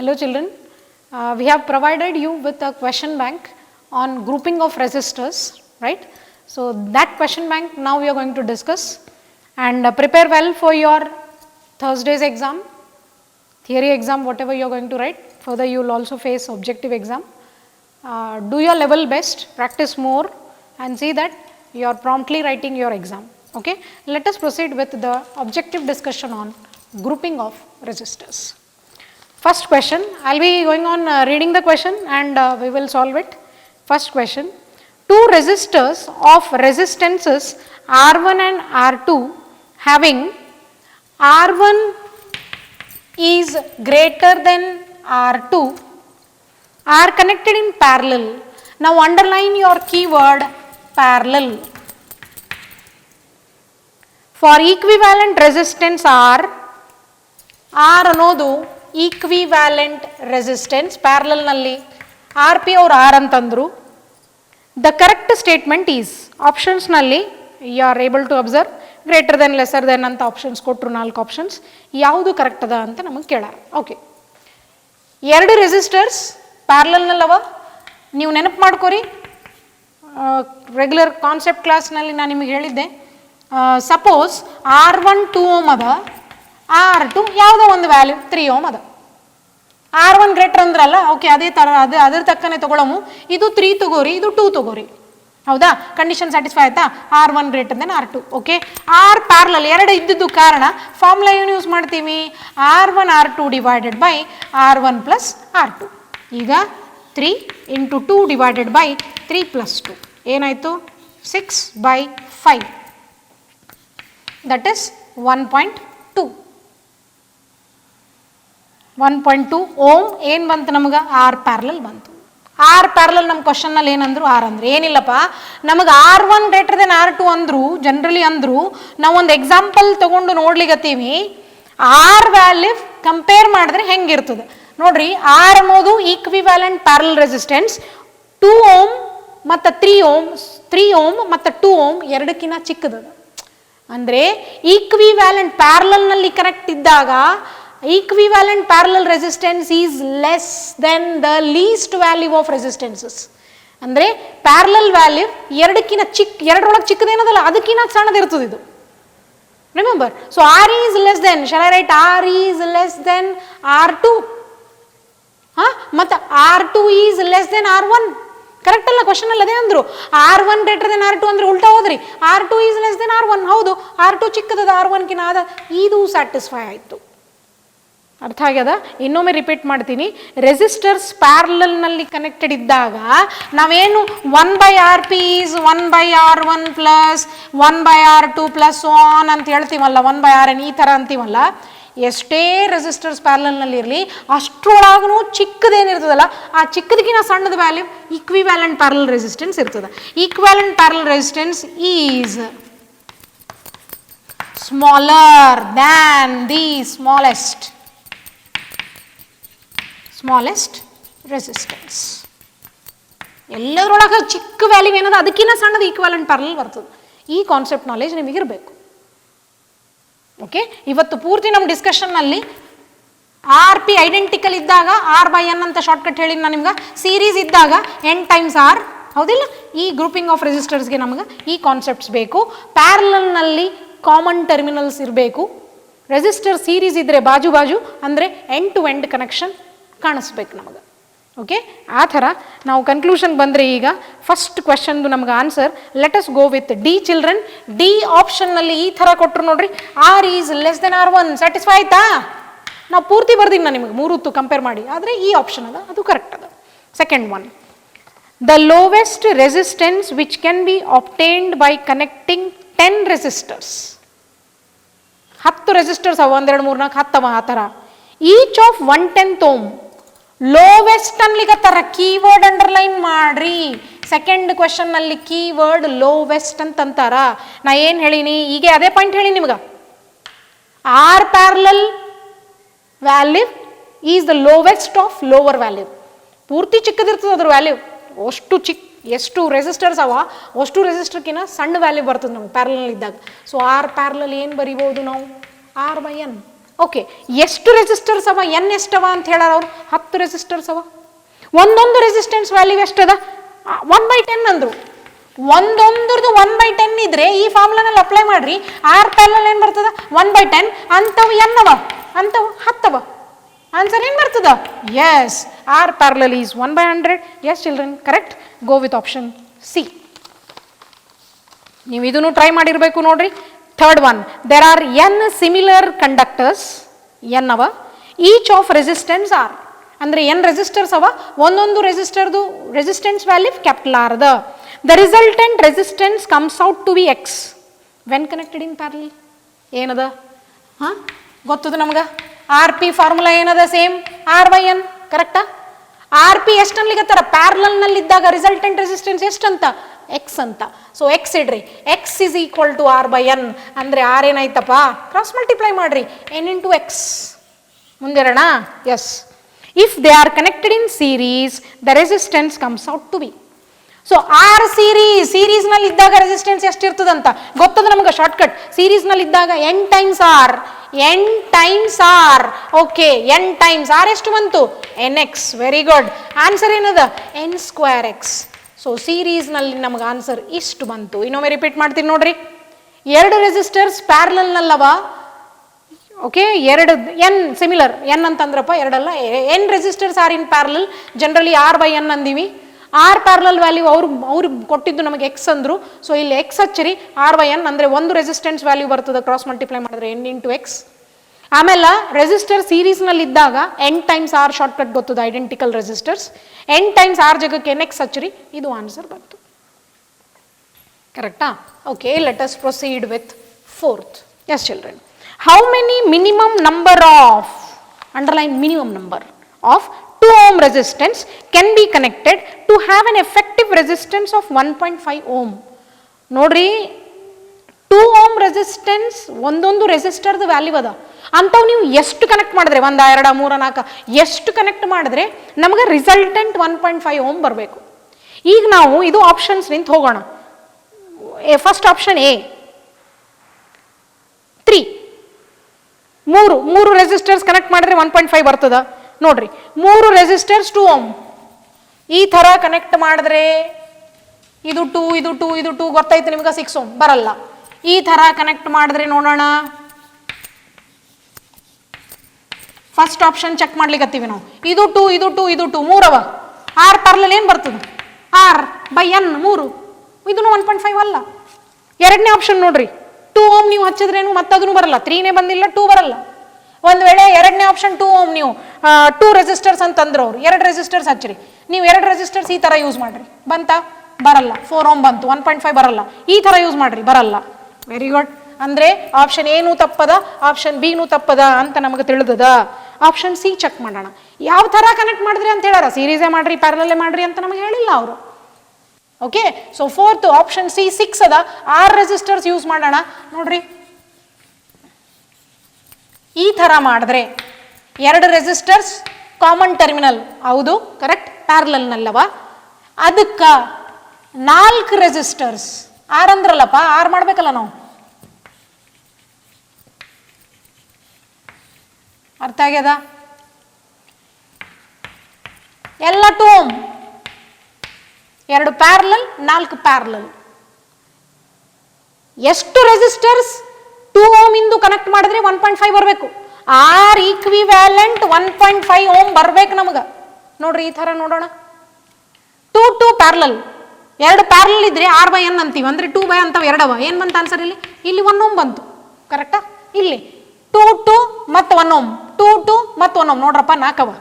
Hello children, we have provided you with a question bank on grouping of resistors, right? So that question bank now we are going to discuss and prepare well for your Thursday's exam, theory exam, whatever you are going to write. Further you will also face objective exam. Do your level best, practice more and see that you are promptly writing your exam. Okay, let us proceed with the objective discussion on grouping of resistors. First question, I will be going on reading the question and we will solve it. First question, two resistors of resistances R1 and R2 having R1 is greater than R2 are connected in parallel. Now underline your keyword parallel. For equivalent resistance R ಅನ್ನೋದು equivalent resistance, parallel ನಲ್ಲಿ R P ಅವರು R ಅಂತಂದ್ರು. The correct statement is, options ನಲ್ಲಿ you are able to observe greater than lesser than ಅಂತ options ಕೊಟ್ಟರು, 4 options. ಯಾವುದು correct ಅದ ಅಂತ ನಮಗೆ ಕೇಳಾರ. ಓಕೆ, ಎರಡು ರೆಸಿಸ್ಟರ್ಸ್ ಪ್ಯಾರಲಲ್ ನಲ್ಲವ, ನೀವು ನೆನಪು ಮಾಡ್ಕೋರಿ, ರೆಗ್ಯುಲರ್ ಕಾನ್ಸೆಪ್ಟ್ ಕ್ಲಾಸ್ನಲ್ಲಿ ನಾನು ನಿಮಗೆ ಹೇಳಿದ್ದೆ. ಸಪೋಸ್ R1 2 ಓಮ್ ಅದ, R2 ಯಾವುದೋ ಒಂದು ವ್ಯಾಲ್ಯೂ 3 ಓಮ್ ಅದ. R1 ಗ್ರೇಟರ್ ಅಂದ್ರಲ್ಲ, ಓಕೆ ಅದೇ ಥರ ಅದ್ರ ತಕ್ಕನೆ ತಗೊಳಮು. ಇದು 3 ತಗೋರಿ, ಇದು 2 ತಗೋರಿ, ಹೌದಾ? ಕಂಡೀಷನ್ ಸ್ಯಾಟಿಸ್ಫೈ ಆಯ್ತಾ? R1 greater than R2. Okay, are parallel ಎರಡು ಇದ್ದಿದ್ದು ಕಾರಣ ಫಾರ್ಮುಲಾ ಏನು ಯೂಸ್ ಮಾಡ್ತೀವಿ? R1 R2 divided by R1 plus R2. ಈಗ 3 ಇಂಟು 2 ಡಿವೈಡೆಡ್ ಬೈ 3 ಪ್ಲಸ್ 2 ಏನಾಯಿತು? 6/5, ದಟ್ ಇಸ್ 1.2. 1.2 ಓಮ್ ಏನು ಬಂತು ನಮಗೆ? ಆರ್ ಪ್ಯಾರಲಲ್ ಬಂತು. ಆರ್ ಪ್ಯಾರಲಲ್ ನಮ್ಮ ಕ್ವಶನ್ನಲ್ಲಿ ಏನಂದ್ರು? ಆರ್ ಅಂದ್ರೆ ಏನಿಲ್ಲಪ್ಪ, ನಮಗೆ R1 ಗ್ರೇಟರ್ ದೆನ್ R2 ಅಂದ್ರು, ಜನರಲಿ ಅಂದ್ರು. ನಾವೊಂದು ಎಕ್ಸಾಂಪಲ್ ತಗೊಂಡು ನೋಡ್ಲಿಗತ್ತೀವಿ. ಆರ್ ವ್ಯಾಲ್ಯೂ ಕಂಪೇರ್ ಮಾಡಿದ್ರೆ ಹೆಂಗಿರ್ತದೆ ನೋಡ್ರಿ. ಆರ್ ಅನ್ನೋದು ಈಕ್ವಿವ್ಯಾಲೆಂಟ್ ಪ್ಯಾರಲಲ್ ರೆಸಿಸ್ಟೆನ್ಸ್. 2 ಓಮ್ ಮತ್ತು 3 ಓಮ್ ಮತ್ತು 2 ಓಮ್ ಎರಡಕ್ಕಿಂತ ಚಿಕ್ಕದದ. ಅಂದರೆ ಈಕ್ವಿವ್ಯಾಲೆಂಟ್ ಪ್ಯಾರಲಲ್ನಲ್ಲಿ ಕನೆಕ್ಟ್ ಇದ್ದಾಗ equivalent parallel resistance is less than the least value of resistances. ಅಂದರೆ ಪ್ಯಾರಲಲ್ ವ್ಯಾಲ್ಯೂ ಎರಡಕ್ಕಿಂತ ಎರಡರೊಳಗೆ ಚಿಕ್ಕದೇನದಲ್ಲ ಅದಕ್ಕಿಂತ ಸಣ್ಣದಿರ್ತದೆ ಇದು. Remember, so R is less than, shall I write R is less than R2? ಮತ್ತು R2 is less than R1. Correct ಅಲ್ಲ? Question ಅಲ್ಲಿ ಅದೇ ಅಂದ್ರು. R1 greater than R2 ಅಂದ್ರೆ ಉಲ್ಟಾ ಹೋದ್ರಿ. R2 is less than R1. ಹೌದು, R2 ಚಿಕ್ಕದದ R1 ಕಿನ್ನ ಅದ. ಇದು ಸ್ಯಾಟಿಸ್ಫೈ ಆಯಿತು. ಅರ್ಥ ಆಗ್ಯದ? ಇನ್ನೊಮ್ಮೆ ರಿಪೀಟ್ ಮಾಡ್ತೀನಿ. ರೆಸಿಸ್ಟರ್ಸ್ ಪ್ಯಾರಲಲ್ನಲ್ಲಿ ಕನೆಕ್ಟೆಡ್ ಇದ್ದಾಗ ನಾವೇನು 1/RP is 1/R1 plus 1/R2 plus on ಅಂತ ಹೇಳ್ತೀವಲ್ಲ, 1/RN ಈ ಥರ ಅಂತೀವಲ್ಲ. ಎಷ್ಟೇ ರೆಸಿಸ್ಟರ್ಸ್ ಪ್ಯಾರಲಲ್ನಲ್ಲಿ ಇರಲಿ ಅಷ್ಟರೊಳಗೂ ಚಿಕ್ಕದೇನಿರ್ತದಲ್ಲ, ಆ ಚಿಕ್ಕದಕ್ಕಿಂತ ಸಣ್ಣದ ವ್ಯಾಲ್ಯೂ ಈಕ್ವಿವ್ಯಾಲೆಂಟ್ ಪ್ಯಾರಲಲ್ ರೆಸಿಸ್ಟೆನ್ಸ್ ಇರ್ತದೆ. Equivalent parallel resistance is smaller than the smallest resistance. ಎಲ್ಲದರೊಳಗೆ ಚಿಕ್ಕ ವ್ಯಾಲ್ಯೂ ಏನದ ಅದಕ್ಕಿಂತ ಸಣ್ಣದು ಈಕ್ವಾಲೆಂಟ್ ಪ್ಯಾರಲಲ್ ಬರ್ತದೆ. ಈ ಕಾನ್ಸೆಪ್ಟ್ ನಾಲೆಜ್ ನಿಮಗಿರಬೇಕು. ಓಕೆ, ಇವತ್ತು ಪೂರ್ತಿ ನಮ್ಮ ಡಿಸ್ಕಷನ್ನಲ್ಲಿ ಆರ್ ಪಿ ಐಡೆಂಟಿಕಲ್ ಇದ್ದಾಗ R/N ಅಂತ ಶಾರ್ಟ್ಕಟ್ ಹೇಳಿ ನಾನು ನಿಮ್ಗೆ. ಸೀರೀಸ್ ಇದ್ದಾಗ N ಟೈಮ್ಸ್ R, ಹೌದಿಲ್ಲ? ಈ ಗ್ರೂಪಿಂಗ್ ಆಫ್ ರೆಸಿಸ್ಟರ್ಸ್ಗೆ ನಮಗೆ ಈ ಕಾನ್ಸೆಪ್ಟ್ಸ್ ಬೇಕು. ಪ್ಯಾರಲಲ್ನಲ್ಲಿ ಕಾಮನ್ ಟರ್ಮಿನಲ್ಸ್ ಇರಬೇಕು. ರೆಸಿಸ್ಟರ್ ಸೀರೀಸ್ ಇದ್ದರೆ ಬಾಜು ಅಂದರೆ ಎಂಡ್ ಟು ಎಂಡ್ ಕನೆಕ್ಷನ್ ಕಾಣಿಸ್ಬೇಕು ನಮಗೆ. ಓಕೆ, ಆ ಥರ ನಾವು ಕನ್ಕ್ಲೂಷನ್ ಬಂದರೆ ಈಗ ಫಸ್ಟ್ ಕ್ವೆಶನ್ದು ನಮ್ಗೆ answer. Let us go with the children. D ಆಪ್ಷನ್ನಲ್ಲಿ ಈ ಥರ ಕೊಟ್ಟರು ನೋಡ್ರಿ, R is less than R1. Satisfy ಆಯ್ತಾ? ನಾವು ಪೂರ್ತಿ ಬರ್ದೀನಿ ನಾನು ನಿಮಗೆ 3 ಕಂಪೇರ್ ಮಾಡಿ, ಆದರೆ ಈ ಆಪ್ಷನ್ ಅದ, ಅದು ಕರೆಕ್ಟ್ ಅದ. Second one, the lowest resistance which can be obtained by connecting 10 resistors. 10 resistors ಅವ, 1 2 3 4 10 ಅವ ಆ ಥರ. Each of 1/10 ohm. ಲೋವೆಸ್ಟ್ ಅನ್ಲಿಕ್ಕತ್ತಾರ, ಕೀವರ್ಡ್ ಅಂಡರ್ಲೈನ್ ಮಾಡ್ರಿ. ಸೆಕೆಂಡ್ ಕ್ವೆಶನ್ ನಲ್ಲಿ ಕೀವರ್ಡ್ ಲೋವೆಸ್ಟ್ ಅಂತಂತಾರ. ನಾ ಏನು ಹೇಳಿನಿ ಈಗ? ಅದೇ ಪಾಯಿಂಟ್ ಹೇಳಿ ನಿಮ್ಗೆ. R parallel value is the lowest of lower value. ಪೂರ್ತಿ ಚಿಕ್ಕದಿರ್ತದೆ ಅದ್ರ ವ್ಯಾಲ್ಯೂ. ಎಷ್ಟು ರೆಸಿಸ್ಟರ್ಸ್ ಅವ ಅಷ್ಟು ರೆಸಿಸ್ಟರ್ಕಿನ್ನ ಸಣ್ಣ ವ್ಯಾಲ್ಯೂ ಬರ್ತದೆ ನಮ್ಗೆ ಪ್ಯಾರಲಲ್ ಇದ್ದಾಗ. ಸೊ ಆರ್ ಪ್ಯಾರಲಲ್ ಏನು ಬರಿಬೋದು ನಾವು? R/N. ಓಕೆ, ಎಷ್ಟು ರೆಸಿಸ್ಟರ್ಸ್ ಅವ, ಎನ್ ಎಷ್ಟವ ಅಂತ ಹೇಳಾರ ಅವ್ರು? 10 ರೆಸಿಸ್ಟರ್ಸ್ ಅವ. ಒಂದೊಂದು ರೆಸಿಸ್ಟೆನ್ಸ್ ವ್ಯಾಲ್ಯೂ ಎಷ್ಟದ? 1/10 ಅಂದ್ರು. ಒಂದೊಂದ್ರದ್ದು 1/10 ಇದ್ರೆ ಈ ಫಾರ್ಮುಲಾನಲ್ಲಿ ಅಪ್ಲೈ ಮಾಡ್ರಿ, ಆರ್ ಪ್ಯಾರಲಲ್ ಏನ್ ಬರ್ತದ? 1/10. ಅಂತವು ಎನ್ನವ, ಅಂತವು 10 ಅವ. ಆನ್ಸರ್ ಏನ್ ಬರ್ತದ? Yes, R parallel is 1/100. Yes children, correct. Go with option C. ನೀವು ಇದನ್ನು ಟ್ರೈ ಮಾಡಿರ್ಬೇಕು ನೋಡ್ರಿ. Third one, there are N similar conductors, N ಅವ, ಈಚ್ ಆಫ್ ರೆಸಿಸ್ಟೆನ್ಸ್ ಆರ್. ಅಂದ್ರೆ ಎನ್ ರೆಸಿಸ್ಟರ್ಸ್ ಅವ, ಒಂದೊಂದು ರೆಸಿಸ್ಟರ್ದು ರೆಸಿಸ್ಟೆನ್ಸ್ ವ್ಯಾಲ್ಯೂ ಕ್ಯಾಪಿಟಲ್ ಆರ್ ಅದ. The resultant resistance comes out to be X when connected in parallel. ಏನದ? ಹಾ, ಗೊತ್ತದ ನಮ್ಗೆ. ಆರ್ ಪಿ ಫಾರ್ಮುಲಾ ಏನದ? ಸೇಮ್ ಆರ್ ಬೈ ಎನ್, ಕರೆಕ್ಟಾ? ಆರ್ ಪಿ ಎಷ್ಟು ಅನ್ಲಿಕ್ಕತ್ತಾರ? ಪ್ಯಾರಲಲ್ ನಲ್ಲಿ ಇದ್ದಾಗ ರಿಸಲ್ಟೆಂಟ್ ರೆಸಿಸ್ಟೆನ್ಸ್ ಎಷ್ಟಂತ? ಎಕ್ಸ್ ಅಂತ. ಸೊ ಎಕ್ಸ್ ಇಡ್ರಿ, X is equal to R by N. ಅಂದ್ರೆ ಆರ್ ಏನಾಯ್ತಪ್ಪ? ಕ್ರಾಸ್ ಮಲ್ಟಿಪ್ಲೈ ಮಾಡ್ರಿ, ಎನ್ ಇಂಟು ಎಕ್ಸ್. ಮುಂದಿರೋಣ. Yes, if they are connected in series the resistance comes out to be. So R series ನಲ್ಲಿ ಇದ್ದಾಗ resistance ಎಷ್ಟಿರ್ತದಂತ ಗೊತ್ತದ ನಮ್ಗೆ. Shortcut, series ನಲ್ಲಿ ಇದ್ದಾಗ N times R, N times R. Okay, N times R ಎಷ್ಟು ಬಂತು? N X. Very good. Answer ಏನದ? N square X. So series ನಲ್ಲಿ ನಮ್ಗೆ ಆನ್ಸರ್ ಇಷ್ಟು ಬಂತು. ಇನ್ನೊಮ್ಮೆ ರಿಪೀಟ್ ಮಾಡ್ತೀನಿ ನೋಡ್ರಿ. 2 ರೆಸಿಸ್ಟರ್ಸ್ ಪ್ಯಾರಲಲ್ ನಲ್ಲವ. ಓಕೆ, 2 ಎನ್ ಸಿಮಿಲರ್, ಎನ್ ಅಂತಂದ್ರಪ್ಪ, ಎರಡಲ್ಲ, N resistors are in parallel. Generally R by N ಅಂದೀವಿ. ಆರ್ ಪ್ಯಾರಲಲ್ ವ್ಯಾಲ್ಯೂ ಅವ್ರು ಕೊಟ್ಟಿದ್ದು ನಮಗೆ ಎಕ್ಸ್ ಅಂದ್ರು. ಸೊ ಇಲ್ಲಿ ಎಕ್ಸ್ ಹಚ್ಚಿರಿ, ಆರ್ ಬೈ ಎನ್ ಅಂದ್ರೆ ಒಂದು ರೆಸಿಸ್ಟೆನ್ಸ್ ವ್ಯಾಲ್ಯೂ ಬರ್ತದೆ, ಕ್ರಾಸ್ ಮಲ್ಟಿಪ್ಲೈ ಮಾಡಿದ್ರೆ ಎನ್ ಇಂಟು ಎಕ್ಸ್. ಆಮೇಲೆ ರೆಸಿಸ್ಟರ್ ಸೀರೀಸ್ ನಲ್ಲಿ ಇದ್ದಾಗ ಎನ್ ಟೈಮ್ಸ್ ಆರ್, ಶಾರ್ಟ್ಕಟ್ ಗೊತ್ತದ, identical resistors. N times R ಜಗಕ್ಕೆ ಎನ್ ಎಕ್ಸ್ ಹಚ್ಚಿರಿ, ಇದು ಆನ್ಸರ್ ಬಂತು. ಕರೆಕ್ಟಾ? Okay, let us proceed with fourth. Yes children, how many minimum number of, underline minimum number of 2 ohm resistance can be connected to have an effective resistance of 1.5 ohm. ನೋಡ್ರಿ, 2 ohm resistance ಒಂದೊಂದು ರೆಸಿಸ್ಟರ್ದು value ಅದ. ಅಂಥವು ನೀವು ಎಷ್ಟು connect ಮಾಡಿದ್ರೆ, 1 2 3 4 ಎಷ್ಟು connect ಮಾಡಿದ್ರೆ ನಮಗೆ ರಿಸಲ್ಟೆಂಟ್ 1.5 ohm ಬರಬೇಕು. ಈಗ ನಾವು ಇದು ಆಪ್ಷನ್ಸ್ ನಿಂತ ಹೋಗೋಣ. First option A, 3 resistors connect ಮಾಡಿದ್ರೆ 1.5 ಬರ್ತದ. ನೋಡ್ರಿ, 3 ರೆಸಿಸ್ಟರ್ಸ್ 2 ohm ಈ ತರ ಕನೆಕ್ಟ್ ಮಾಡಿದ್ರೆ ಇದು 2 ಇದು 2 ಇದು 2 ಗೊತ್ತೈತೆ ನಿಮ್ಗೆ, 6 ohm ಬರಲ್ಲ. ಈ ತರ ಕನೆಕ್ಟ್ ಮಾಡಿದ್ರೆ ನೋಡೋಣ. ಫಸ್ಟ್ ಆಪ್ಷನ್ ಚೆಕ್ ಮಾಡ್ಲಿಕ್ಕತ್ತೀವಿ ನಾವು. ಇದು 2 ಇದು 2 ಇದು 2 3 ಅವ. ಆರ್ ಪ್ಯಾರಲಲ್ ಏನ್ ಬರ್ತದೆ? R by N 3. ಇದನ್ನು 1.5 ಅಲ್ಲ. ಎರಡನೇ ಆಪ್ಷನ್ ನೋಡ್ರಿ, 2 ohm ನೀವು ಹಚ್ಚಿದ್ರೇನು ಮತ್ತದನ್ನು ಬರಲ್ಲ, 3ನೇ ಬಂದಿಲ್ಲ, 2 ಬರಲ್ಲ. ಒಂದು ವೇಳೆ ಎರಡನೇ ಆಪ್ಷನ್ 2 ohm ನೀವು 2 ರೆಸಿಸ್ಟರ್ಸ್ ಅಂತಂದ್ರು ಅವ್ರು, 2 ರೆಸಿಸ್ಟರ್ಸ್ ಹಚ್ಚಿರಿ, ನೀವು 2 ರೆಸಿಸ್ಟರ್ಸ್ ಈ ತರ ಯೂಸ್ ಮಾಡ್ರಿ, ಬಂತ? ಬರಲ್ಲ. 4 ohm ಬಂತು, 1.5 ಬರಲ್ಲ. ಈ ತರ ಯೂಸ್ ಮಾಡ್ರಿ, ಬರಲ್ಲ. Very good. ಅಂದ್ರೆ ಆಪ್ಷನ್ ಎನೂ ತಪ್ಪದ, ಆಪ್ಷನ್ ಬಿನೂ ತಪ್ಪದ ಅಂತ ನಮಗೆ ತಿಳಿದದ. ಆಪ್ಷನ್ ಸಿ ಚೆಕ್ ಮಾಡೋಣ. ಯಾವ ತರ ಕನೆಕ್ಟ್ ಮಾಡಿದ್ರಿ ಅಂತ ಹೇಳಾರ? ಸೀರೀಸೇ ಮಾಡ್ರಿ, ಪ್ಯಾರಲಲ್ಲೇ ಮಾಡ್ರಿ ಅಂತ ನಮಗೆ ಹೇಳಿಲ್ಲ ಅವರು. Okay, so fourth option C 6 ಅದ. 6 ರೆಸಿಸ್ಟರ್ಸ್ ಯೂಸ್ ಮಾಡೋಣ. ನೋಡ್ರಿ, ಈ ತರ ಮಾಡಿದ್ರೆ 2 ರೆಸಿಸ್ಟರ್ಸ್ ಕಾಮನ್ ಟರ್ಮಿನಲ್, ಹೌದು ಕರೆಕ್ಟ್, ಪ್ಯಾರಲಲ್ ನಲ್ಲವ. ಅದಕ್ಕ 4 ರೆಸಿಸ್ಟರ್ಸ್, 6 ಅಂದ್ರಲ್ಲಪ್ಪ, 6 ಮಾಡ್ಬೇಕಲ್ಲ ನಾವು. ಅರ್ಥ ಆಗ್ಯದ? ಎಲ್ಲ 2 ohm, 2 ಪ್ಯಾರಲಲ್, 4 ಪ್ಯಾರಲಲ್. ಎಷ್ಟು ರೆಸಿಸ್ಟರ್ಸ್ 2 ohm ಇಂದು ಕನೆಕ್ಟ್ ಮಾಡಿದ್ರೆ 1.5 ಬರಬೇಕು. ಆರ್ ಈಕ್ವಿವ್ಯಾಲೆಂಟ್ 1.5 ohm ಬರ್ಬೇಕು ನಮಗ. ನೋಡ್ರಿ, ಈ ತರ ನೋಡೋಣ. 2 ಪ್ಯಾರಲಲ್, 2 ಪ್ಯಾರಲಲ್ ಇದ್ರೆ ಆರ್ ಬೈ ಎನ್ ಅಂತೀವಿ, ಅಂದ್ರೆ 2 ಬೈ ಅಂತವ್ 2 ಅವ. ಏನ್ ಬಂತ ಆನ್ಸರ್? ಇಲ್ಲಿ 1 ohm ಬಂತು. ಕರೆಕ್ಟಾ? ಇಲ್ಲಿ 2 ಮತ್ತು 1 ohm, 2 ಮತ್ತು 1 ohm. ನೋಡ್ರಪ್ಪ, 4 ಅವ.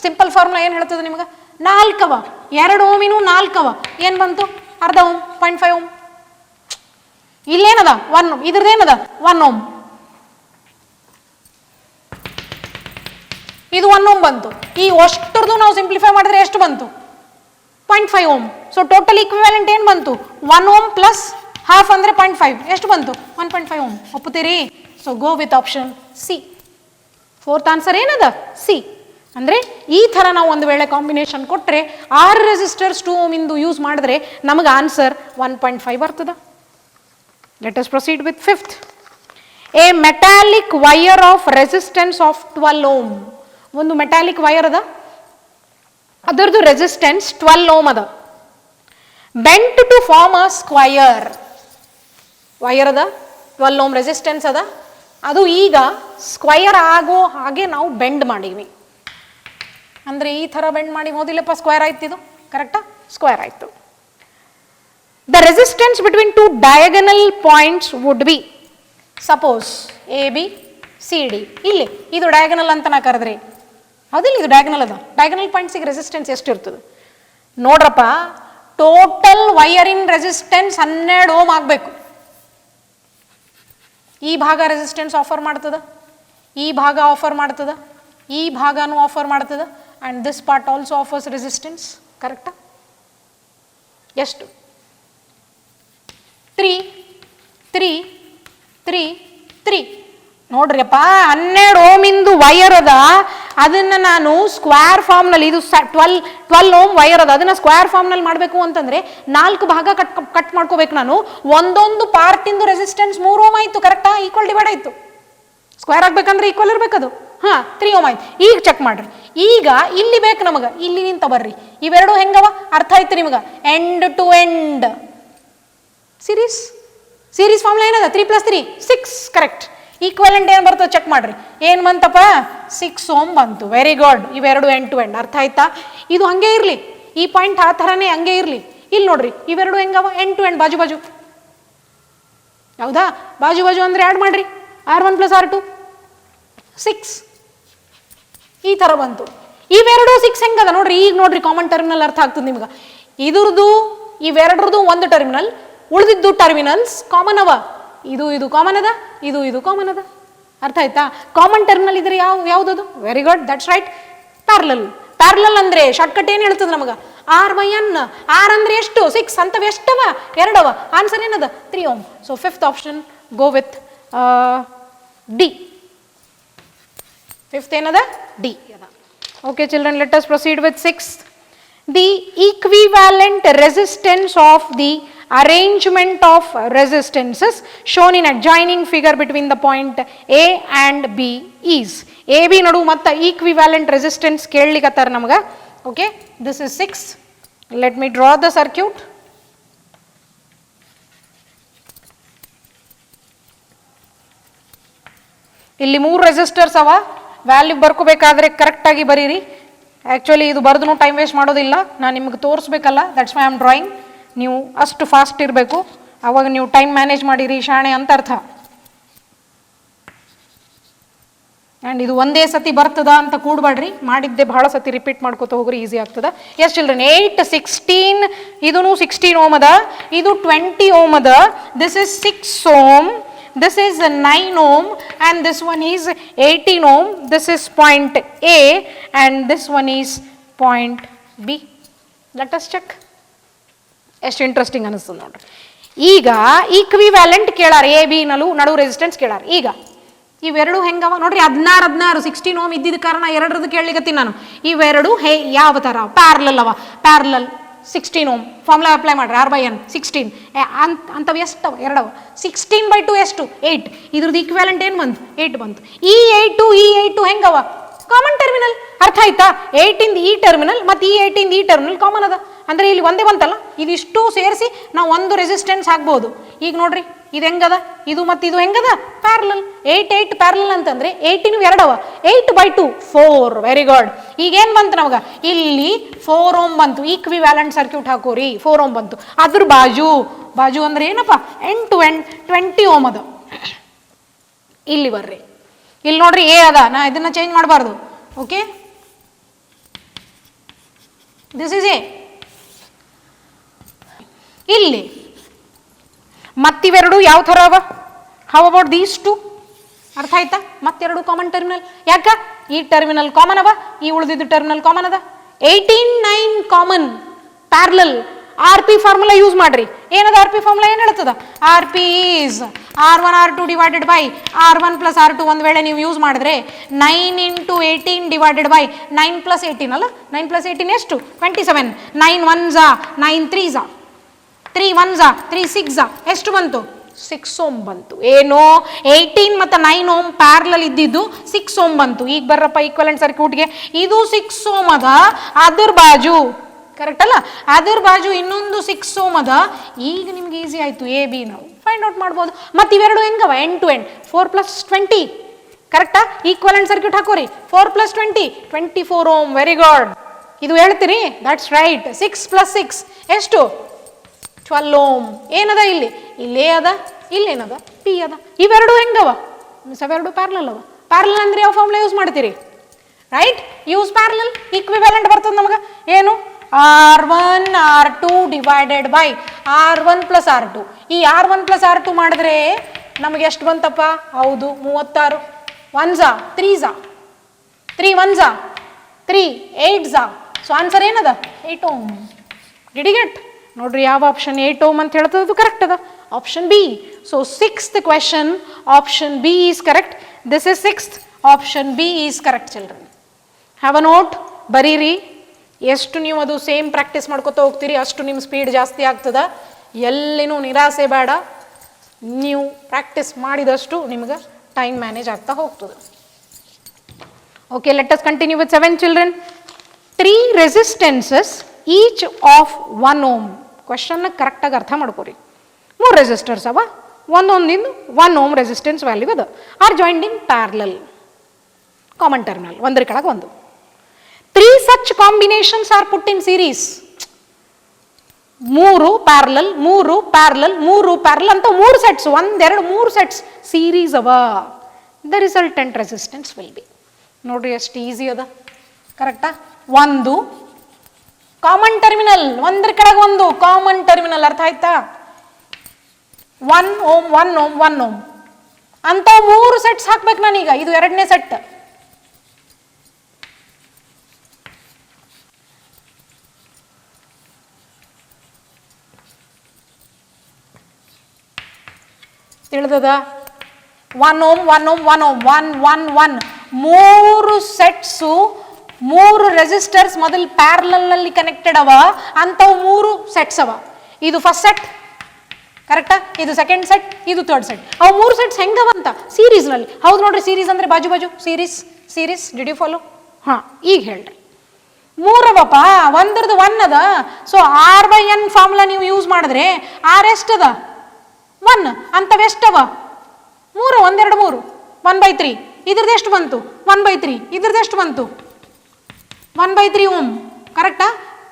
ಸಿಂಪಲ್ ಫಾರ್ಮುಲಾ ಏನ್ ಹೇಳ್ತದೆ ನಿಮ್ಗೆ? 4 ಅವ. 2 ohm 4 ಅವ. ಏನ್ ಬಂತು? ಅರ್ಧ ohm, 0.5 ohm. ಇಲ್ಲೇನದ 1, ಇದ್ರದ್ದೇನದ 1 ohm. ಇದು 1 ohm ಬಂತು. ಈ ಅಷ್ಟರದು ನಾವು ಸಿಂಪ್ಲಿಫೈ ಮಾಡಿದ್ರೆ ಎಷ್ಟು ಬಂತು? 0.5 ohm. ಸೊ ಟೋಟಲ್ ಈಕ್ವಿವ್ಯಾಲೆಂಟ್ ಏನ್ ಬಂತು? 1 ohm ಪ್ಲಸ್ ಹಾಫ್ ಅಂದ್ರೆ 0.5, ಎಷ್ಟು ಬಂತು? 1.5 ohm. ಒಪ್ಪುತ್ತೀರಿ? So go with option C. Fourth answer ಏನದ? ಸಿ. ಅಂದ್ರೆ ಈ ತರ ನಾವು ಒಂದು ವೇಳೆ ಕಾಂಬಿನೇಷನ್ ಕೊಟ್ರೆ 6 ರೆಸಿಸ್ಟರ್ಸ್ 2 ohm ಇಂದು ಯೂಸ್ ಮಾಡಿದ್ರೆ ನಮಗೆ ಆನ್ಸರ್ 1.5 ಬರ್ತದ. Let us proceed with fifth. A metallic wire of resistance of 12 ohm. ಒಂದು ಮೆಟಾಲಿಕ್ ವೈರ್ ಅದ, ಅದರದ್ದು ರೆಸಿಸ್ಟೆನ್ಸ್ 12 ಓಮ್ ಅದ. Bent to form a square. Wire ಅದ, 12 ಓಮ್ ರೆಸಿಸ್ಟೆನ್ಸ್ ಅದ, ಅದು ಈಗ ಸ್ಕ್ವಯರ್ ಆಗೋ ಹಾಗೆ ನಾವು ಬೆಂಡ್ ಮಾಡೀವಿ. ಅಂದರೆ ಈ ಥರ ಬೆಂಡ್ ಮಾಡಿ ಹೋದಿಲ್ಲಪ್ಪ, ಸ್ಕ್ವೇರ್ ಆಯ್ತು, ಇದು ಕರೆಕ್ಟಾ? ಸ್ಕ್ವೇರ್ ಆಯಿತು. The resistance between two diagonal points would be, suppose A B C D, ಇಲ್ಲಿ ಇದು ಡಯಾಗನಲ್ ಅಂತ ನಾ ಕರೆದ್ರಿ, ಹೌದಿಲ್ಲ, ಇದು ಡಯಾಗನಲ್ ಅದ. ಡಯಾಗನಲ್ ಪಾಯಿಂಟ್ಸಿಗೆ ರೆಸಿಸ್ಟೆನ್ಸ್ ಎಷ್ಟು ಇರ್ತದೆ ನೋಡ್ರಪ್ಪ? ಟೋಟಲ್ ವೈಯರಿನ್ ರೆಸಿಸ್ಟೆನ್ಸ್ 12 ಓಮ್ ಆಗಬೇಕು. ಈ ಭಾಗ ರೆಸಿಸ್ಟೆನ್ಸ್ ಆಫರ್ ಮಾಡ್ತದ, ಈ ಭಾಗ ಆಫರ್ ಮಾಡ್ತದ, ಈ ಭಾಗನೂ ಆಫರ್ ಮಾಡ್ತದ, and this part also offers resistance. ಕರೆಕ್ಟಾ? ಎಷ್ಟು? 3 3 3 3. ನೋಡ್ರಿಯಪ್ಪ, 12 ಓಮಿಂದು ವೈರ್ ಅದ, ಅದನ್ನು ನಾನು ಸ್ಕ್ವೇರ್ ಫಾರ್ಮ್ನಲ್ಲಿ, ಇದು 12 ಓಮ್ ವೈರ್ ಅದ, ಅದನ್ನು ಸ್ಕ್ವೇರ್ ಫಾರ್ಮ್ನಲ್ಲಿ ಮಾಡಬೇಕು ಅಂತಂದರೆ 4 ಭಾಗ ಕಟ್ ಮಾಡ್ಕೋಬೇಕು ನಾನು. ಒಂದೊಂದು ಪಾರ್ಟಿಂದು ರೆಸಿಸ್ಟೆನ್ಸ್ 3 ಓಮ್ ಆಯಿತು. ಕರೆಕ್ಟಾ? ಈಕ್ವಲ್ ಡಿವೈಡ್ ಆಯಿತು. ಸ್ಕ್ವೇರ್ ಆಗಬೇಕಂದ್ರೆ ಈಕ್ವಲ್ ಇರಬೇಕದು. ಹಾಂ, 3 ಓಮ್ ಆಯ್ತು. ಈಗ ಚೆಕ್ ಮಾಡ್ರಿ. ಈಗ ಇಲ್ಲಿ ಬೇಕು ನಮಗೆ, ಇಲ್ಲಿ ನಿಂತ ಬರ್ರಿ. ಇವೆರಡು ಹೆಂಗವ ಅರ್ಥ ಆಯ್ತು ನಿಮ್ಗೆ? End to end series formula ಏನದ? 3 + 3 6. ಕರೆಕ್ಟ್. ಈಕ್ವಲೆಂಟ್ ಏನು ಬರ್ತದೆ ಚೆಕ್ ಮಾಡ್ರಿ. ಏನು ಬಂತಪ್ಪ? 6 ಓಮ್ ಬಂತು. Very good. ಇವೆರಡು ಎಂಡ್ ಟು ಎಂಡ್. ಅರ್ಥ ಆಯ್ತಾ? ಇದು ಹಂಗೆ ಇರಲಿ, ಈ ಪಾಯಿಂಟ್ ಆ ಥರನೇ ಹಂಗೆ ಇರಲಿ. ಇಲ್ಲಿ ನೋಡ್ರಿ, ಇವೆರಡು ಹೆಂಗವ? ಎಂಡ್ ಟು ಎಂಡ್, ಬಾಜು ಬಾಜು. ಹೌದಾ? ಬಾಜು ಬಾಜು ಅಂದರೆ ಆ್ಯಡ್ ಮಾಡ್ರಿ. R1 + R2 6. ಈ ಥರ ಬಂತು. ಇವೆರಡು 6 ಹೆಂಗದ ನೋಡ್ರಿ. ಈಗ ನೋಡ್ರಿ, ಕಾಮನ್ ಟರ್ಮಿನಲ್ ಅರ್ಥ ಆಗ್ತದೆ ನಿಮ್ಗೆ. ಇದ್ರದ್ದು ಇವೆರಡ್ರದ್ದು ಒಂದು ಟರ್ಮಿನಲ್, ಉಳಿದಿದ್ದು ಟರ್ಮಿನಲ್ಸ್ ಕಾಮನ್ ಅವ. ಇದು ಕಾಮನ್ ಅದ, ಇದು ಕಾಮನ್ ಅದ. ಅರ್ಥ ಆಯ್ತಾ? ಕಾಮನ್ ಟರ್ಮಿನಲ್ ಇದ್ರೆ ಯಾವುದದು? Very good, that's right. Parallel ಅಂದರೆ ಶಾರ್ಟ್ಕಟ್ ಏನು ಹೇಳ್ತದೆ ನಮಗೆ? R/N. ಆರ್ ಅಂದರೆ ಎಷ್ಟು? 6. ಅಂತವೆ ಎಷ್ಟವ? 2 ಅವ. ಆನ್ಸರ್ ಏನದ? 3 ohm. So 5th option go with D. 5th ಏನದ? ಡಿ ಅದ. Okay children, let us proceed with 6th. The equivalent resistance of the arrangement of resistances shown in adjoining figure between the point A and B is. A B ನಡು ಮತ್ತು equivalent resistance ಕೇಳಲಿಕ್ಕತ್ತಾರ ನಮಗೆ. Okay, this is 6. Let me draw the circuit. ಇಲ್ಲಿ 3 resistors ಅವ. Value ಬರ್ಕೋಬೇಕಾದ್ರೆ ಕರೆಕ್ಟಾಗಿ ಬರೀರಿ. Actually ಇದು ಬರೆದು time waste ಮಾಡೋದಿಲ್ಲ, ನಾನು ನಿಮಗೆ ತೋರಿಸ್ಬೇಕಲ್ಲ, that's why I am drawing. ನೀವು ಅಷ್ಟು ಫಾಸ್ಟ್ ಇರಬೇಕು, ಅವಾಗ ನೀವು ಟೈಮ್ ಮ್ಯಾನೇಜ್ ಮಾಡಿರಿ ಶಾಣೆ ಅಂತ ಅರ್ಥ. ಆ್ಯಂಡ್ ಇದು ಒಂದೇ ಸತಿ ಬರ್ತದ ಅಂತ ಕೂಡಬೇಡ್ರಿ, ಮಾಡಿದ್ದೆ ಭಾಳ ಸತಿ ರಿಪೀಟ್ ಮಾಡ್ಕೋತ ಹೋಗ್ರಿ, ಈಸಿ ಆಗ್ತದೆ. Yes children? 8 16. ಇದೂ 16 ಓಮ್ ಅದ, ಇದು 20 ಓಮ್ ಅದ. This is 6 ohm, this is 9 ohm, and this one is 18 ohm. This is point A and this one is point B. Let us check. ಎಷ್ಟು ಇಂಟ್ರೆಸ್ಟಿಂಗ್ ಅನಿಸ್ತದೆ ನೋಡ್ರಿ. ಈಗ ಈಕ್ವಿವ್ಯಾಲೆಂಟ್ ಕೇಳಾರ, ಎ ಬಿ ನಡು resistance ಕೇಳಾರ. ಈಗ ಇವೆರಡು ಹೆಂಗವ ನೋಡ್ರಿ? 16 16 ಓಮ್ ಇದ್ದಿದ್ದ ಕಾರಣ ಎರಡರದ್ದು ಕೇಳಲಿಕತ್ತೀನಿ ನಾನು. ಇವೆರಡು ಯಾವ ಥರ? ಪ್ಯಾರಲಲ್ ಅವ. Parallel 16 ohm. ಫಾರ್ಮುಲಾ ಅಪ್ಲೈ ಮಾಡ್ರಿ. R/N 16. ಅಂಥವು ಎಷ್ಟವ? 2 ಅವ. 16/2 ಎಷ್ಟು? 8. ಇದ್ರದ್ದು ಈಕ್ವ್ಯಾಲೆಂಟ್ ಏನು ಬಂತು? 8 ಬಂತು. ಈ 8 ಹೆಂಗವ? Common terminal. ಅರ್ಥ ಆಯ್ತಾ? 8 ಇಂದ ಈ ಟರ್ಮಿನಲ್ ಮತ್ತು ಈ 8 ಇಂದ ಈ ಟರ್ಮಿನಲ್ ಕಾಮನ್ ಅದ. ಅಂದರೆ ಇಲ್ಲಿ ಒಂದೇ ಬಂತಲ್ಲ, ಇದಿಷ್ಟು ಸೇರಿಸಿ ನಾವು ಒಂದು ರೆಸಿಸ್ಟೆನ್ಸ್ ಹಾಕ್ಬೋದು. ಈಗ ನೋಡ್ರಿ, ಇದು ಹೆಂಗದ? ಇದು ಮತ್ತು ಇದು ಹೆಂಗದ? ಪ್ಯಾರಲಲ್. 8 ಪ್ಯಾರಲಲ್ ಅಂತಂದರೆ 8 2 ಅವ. 8/2 4. Very good. ಈಗೇನು ಬಂತು ನಮಗೆ? ಇಲ್ಲಿ 4 ಓಮ್ ಬಂತು. ಈಕ್ವಿವ್ಯಾಲೆಂಟ್ ಸರ್ಕ್ಯೂಟ್ ಹಾಕೋರಿ, 4 ಓಮ್ ಬಂತು. ಅದ್ರ ಬಾಜು ಅಂದ್ರೆ ಏನಪ್ಪ? ಎಂಡ್ ಟು ಎಂಡ್ 20 ಓಮ್ ಅದ. ಇಲ್ಲಿ ಬರ್ರಿ, ಇಲ್ಲಿ ನೋಡ್ರಿ, ಎ ಅದ. ನಾ ಇದನ್ನ ಚೇಂಜ್ ಮಾಡಬಾರ್ದು. Okay, this is A. ಇಲ್ಲಿ ಮತ್ತಿವೆರಡು ಯಾವ ಥರ ಅವ? How about these two? ಅರ್ಥ ಆಯ್ತಾ? ಮತ್ತೆರಡು ಕಾಮನ್ ಟರ್ಮಿನಲ್. ಯಾಕ? ಈ ಟರ್ಮಿನಲ್ ಕಾಮನ್ ಅವ, ಈ ಉಳಿದಿದ್ದು ಟರ್ಮಿನಲ್ ಕಾಮನ್ ಅದ. 18 9 common parallel. R P formula use ಮಾಡ್ರಿ. ಏನದ ಆರ್ ಪಿ ಫಾರ್ಮುಲಾ? ಏನು ಹೇಳ್ತದ? R P is R1 R2 divided by R1 + R2. ಒಂದು ವೇಳೆ ನೀವು ಯೂಸ್ ಮಾಡಿದ್ರೆ 9 × 18 ಡಿವೈಡೆಡ್ ಬೈ 9 + 18 ಅಲ್ಲ? 9 + 18 ಎಷ್ಟು? 27. 9 1s 9 3s 3 1s 3 6 ಎಷ್ಟು ಬಂತು? 6 ಓಮ್ ಬಂತು. ಏನು 18 ಮತ್ತು 9 ಓಮ್ ಪ್ಯಾರಲಲ್ ಇದ್ದಿದ್ದು 6 ಓಮ್ ಬಂತು. ಈಗ ಬರ್ರಪ್ಪ ಈಕ್ವಲೆಂಟ್ ಸರ್ಕ್ಯೂಟ್ಗೆ. ಇದು 6 ಓಮ್ ಅದ, ಅದ್ರ ಬಾಜು ಕರೆಕ್ಟ್ ಅಲ್ಲ, ಅದ್ರ ಬಾಜು ಇನ್ನೊಂದು 6 ಓಮ್ ಅದ. ಈಗ ನಿಮ್ಗೆ ಈಸಿ ಆಯಿತು, ಎ ಬಿ ನಾವು ಫೈಂಡ್ ಔಟ್ ಮಾಡ್ಬೋದು. ಮತ್ತು ಇವೆರಡು ಹೆಂಗವ ಎಂಡ್ ಟು ಎಂಡ್ 4 + 20 ಕರೆಕ್ಟಾ? ಈಕ್ವಲೆಂಟ್ ಸರ್ಕ್ಯೂಟ್ ಹಾಕೋರಿ. 4 + 20 24 ಓಮ್. Very good. ಇದು ಹೇಳ್ತೀರಿ? That's right. 6 + 6 ಎಷ್ಟು? 12 ಓಮ್. ಏನದ ಇಲ್ಲಿ? ಇಲ್ಲೇ ಅದ, ಇಲ್ಲೇನದ? ಪಿ ಅದ. ಇವೆರಡು ಹೆಂಗವ? ಅವೆರಡು ಪ್ಯಾರಲಲ್ ಅವ. ಪ್ಯಾರಲಲ್ ಅಂದ್ರೆ ಯಾವ ಫಾರ್ಮುಲಾ ಯೂಸ್ ಮಾಡ್ತೀರಿ? Right, use parallel. ಈಕ್ವಿವ್ಯಾಲೆಂಟ್ ಬರ್ತದೆ ನಮಗೆ. ಏನು? R1 R2 divided by R1 + R2. ಈ R1 + R2 ಮಾಡಿದ್ರೆ ನಮಗೆ ಎಷ್ಟು ಬಂತಪ್ಪ? ಹೌದು, 36. 1s 3s 3 1s 3 8s. So answer ಏನದ? 8 ಓಮ್. Did you get? ನೋಡ್ರಿ ಯಾವ ಆಪ್ಷನ್ 8 ಓಮ್ ಅಂತ ಹೇಳ್ತದ್ದು ಕರೆಕ್ಟ್ ಅದ. Option B. So 6th question option B is correct. This is 6th. Option B is correct children. Have a note, ಬರೀರಿ. ಎಷ್ಟು ನೀವು ಅದು same practice ಮಾಡ್ಕೊತಾ ಹೋಗ್ತೀರಿ ಅಷ್ಟು ನಿಮ್ಮ ಸ್ಪೀಡ್ ಜಾಸ್ತಿ ಆಗ್ತದೆ. ಎಲ್ಲಿನೂ ನಿರಾಸೆ ಬೇಡ. ನೀವು ಪ್ರಾಕ್ಟೀಸ್ ಮಾಡಿದಷ್ಟು ನಿಮ್ಗೆ ಟೈಮ್ ಮ್ಯಾನೇಜ್ ಆಗ್ತಾ ಹೋಗ್ತದೆ. Okay, let us continue with 7 children. 3 resistances each of 1 ohm. ಕ್ವಶನ್ನ ಕರೆಕ್ಟಾಗಿ ಅರ್ಥ ಮಾಡ್ಕೋರಿ. 3 ರೆಸಿಸ್ಟರ್ಸ್ ಅವ, ಒಂದೊಂದಿಂದು 1 ಓಮ್ ರೆಸಿಸ್ಟೆನ್ಸ್ ವ್ಯಾಲ್ಯೂ ಅದ. Are joined in parallel, common terminal, ಒಂದ್ರ ಕೆಳಗೆ ಒಂದು. 3 such combinations are put in series. 3 parallel 3 parallel 3 parallel ಅಂತ 3 ಸೆಟ್ಸ್, 1 2 3 ಸೆಟ್ಸ್ ಸೀರೀಸ್ ಅವ. The resultant resistance will be. ನೋಡ್ರಿ ಎಷ್ಟು ಈಸಿ ಅದ. ಕರೆಕ್ಟಾ? ಒಂದು ಕಾಮನ್ ಟರ್ಮಿನಲ್, ಒಂದ್ರ ಕೆಳಗೆ ಒಂದು ಕಾಮನ್ ಟರ್ಮಿನಲ್. ಅರ್ಥ ಆಯ್ತಾ? 1 ಓಮ್ 1 ಓಮ್ 1 ಓಮ್ ಅಂತ 3 ಸೆಟ್ಸ್ ಹಾಕ್ಬೇಕು ನಾನೀಗ. ಇದು ಎರಡನೇ ಸೆಟ್. ತಿಳಿದದ? 1 ohm 1 ohm 1 ohm 1 1 1 3 sets, 3 resistors ಮೊದಲು ಪ್ಯಾರಲಲ್ ನಲ್ಲಿ ಕನೆಕ್ಟೆಡ್ ಅವ ಅಂತವು 3 ಸೆಟ್ಸ್ ಅವ. ಇದು ಫಸ್ಟ್ ಸೆಟ್ ಕರೆಕ್ಟಾ? ಇದು ಸೆಕೆಂಡ್ ಸೆಟ್, ಇದು ಥರ್ಡ್ ಸೆಟ್. ಅವು 3 ಸೆಟ್ಸ್ ಹೆಂಗವ ಅಂತ ಸೀರೀಸ್ ನಲ್ಲಿ. ಹೌದು ನೋಡ್ರಿ, ಸೀರೀಸ್ ಅಂದ್ರೆ ಬಾಜು ಬಾಜು series. Series did you follow? ಹಾ, ಈಗ ಹೇಳ್ರಿ. 3 ಅವಪ್ಪ, ಒಂದ್ರದ್ದು 1 ಅದ. ಸೊ R/N ಫಾರ್ಮುಲಾ ನೀವು ಯೂಸ್ ಮಾಡಿದ್ರೆ R ಎಷ್ಟದ? 1 ಅಂತವೆಷ್ಟವ? 3 1 2 3 1/3. ಇದ್ರದ್ದು ಎಷ್ಟು ಬಂತು? 1/3. ಇದ್ರದ್ದು ಎಷ್ಟು ಬಂತು? 1/3 ಓಮ್. ಕರೆಕ್ಟಾ?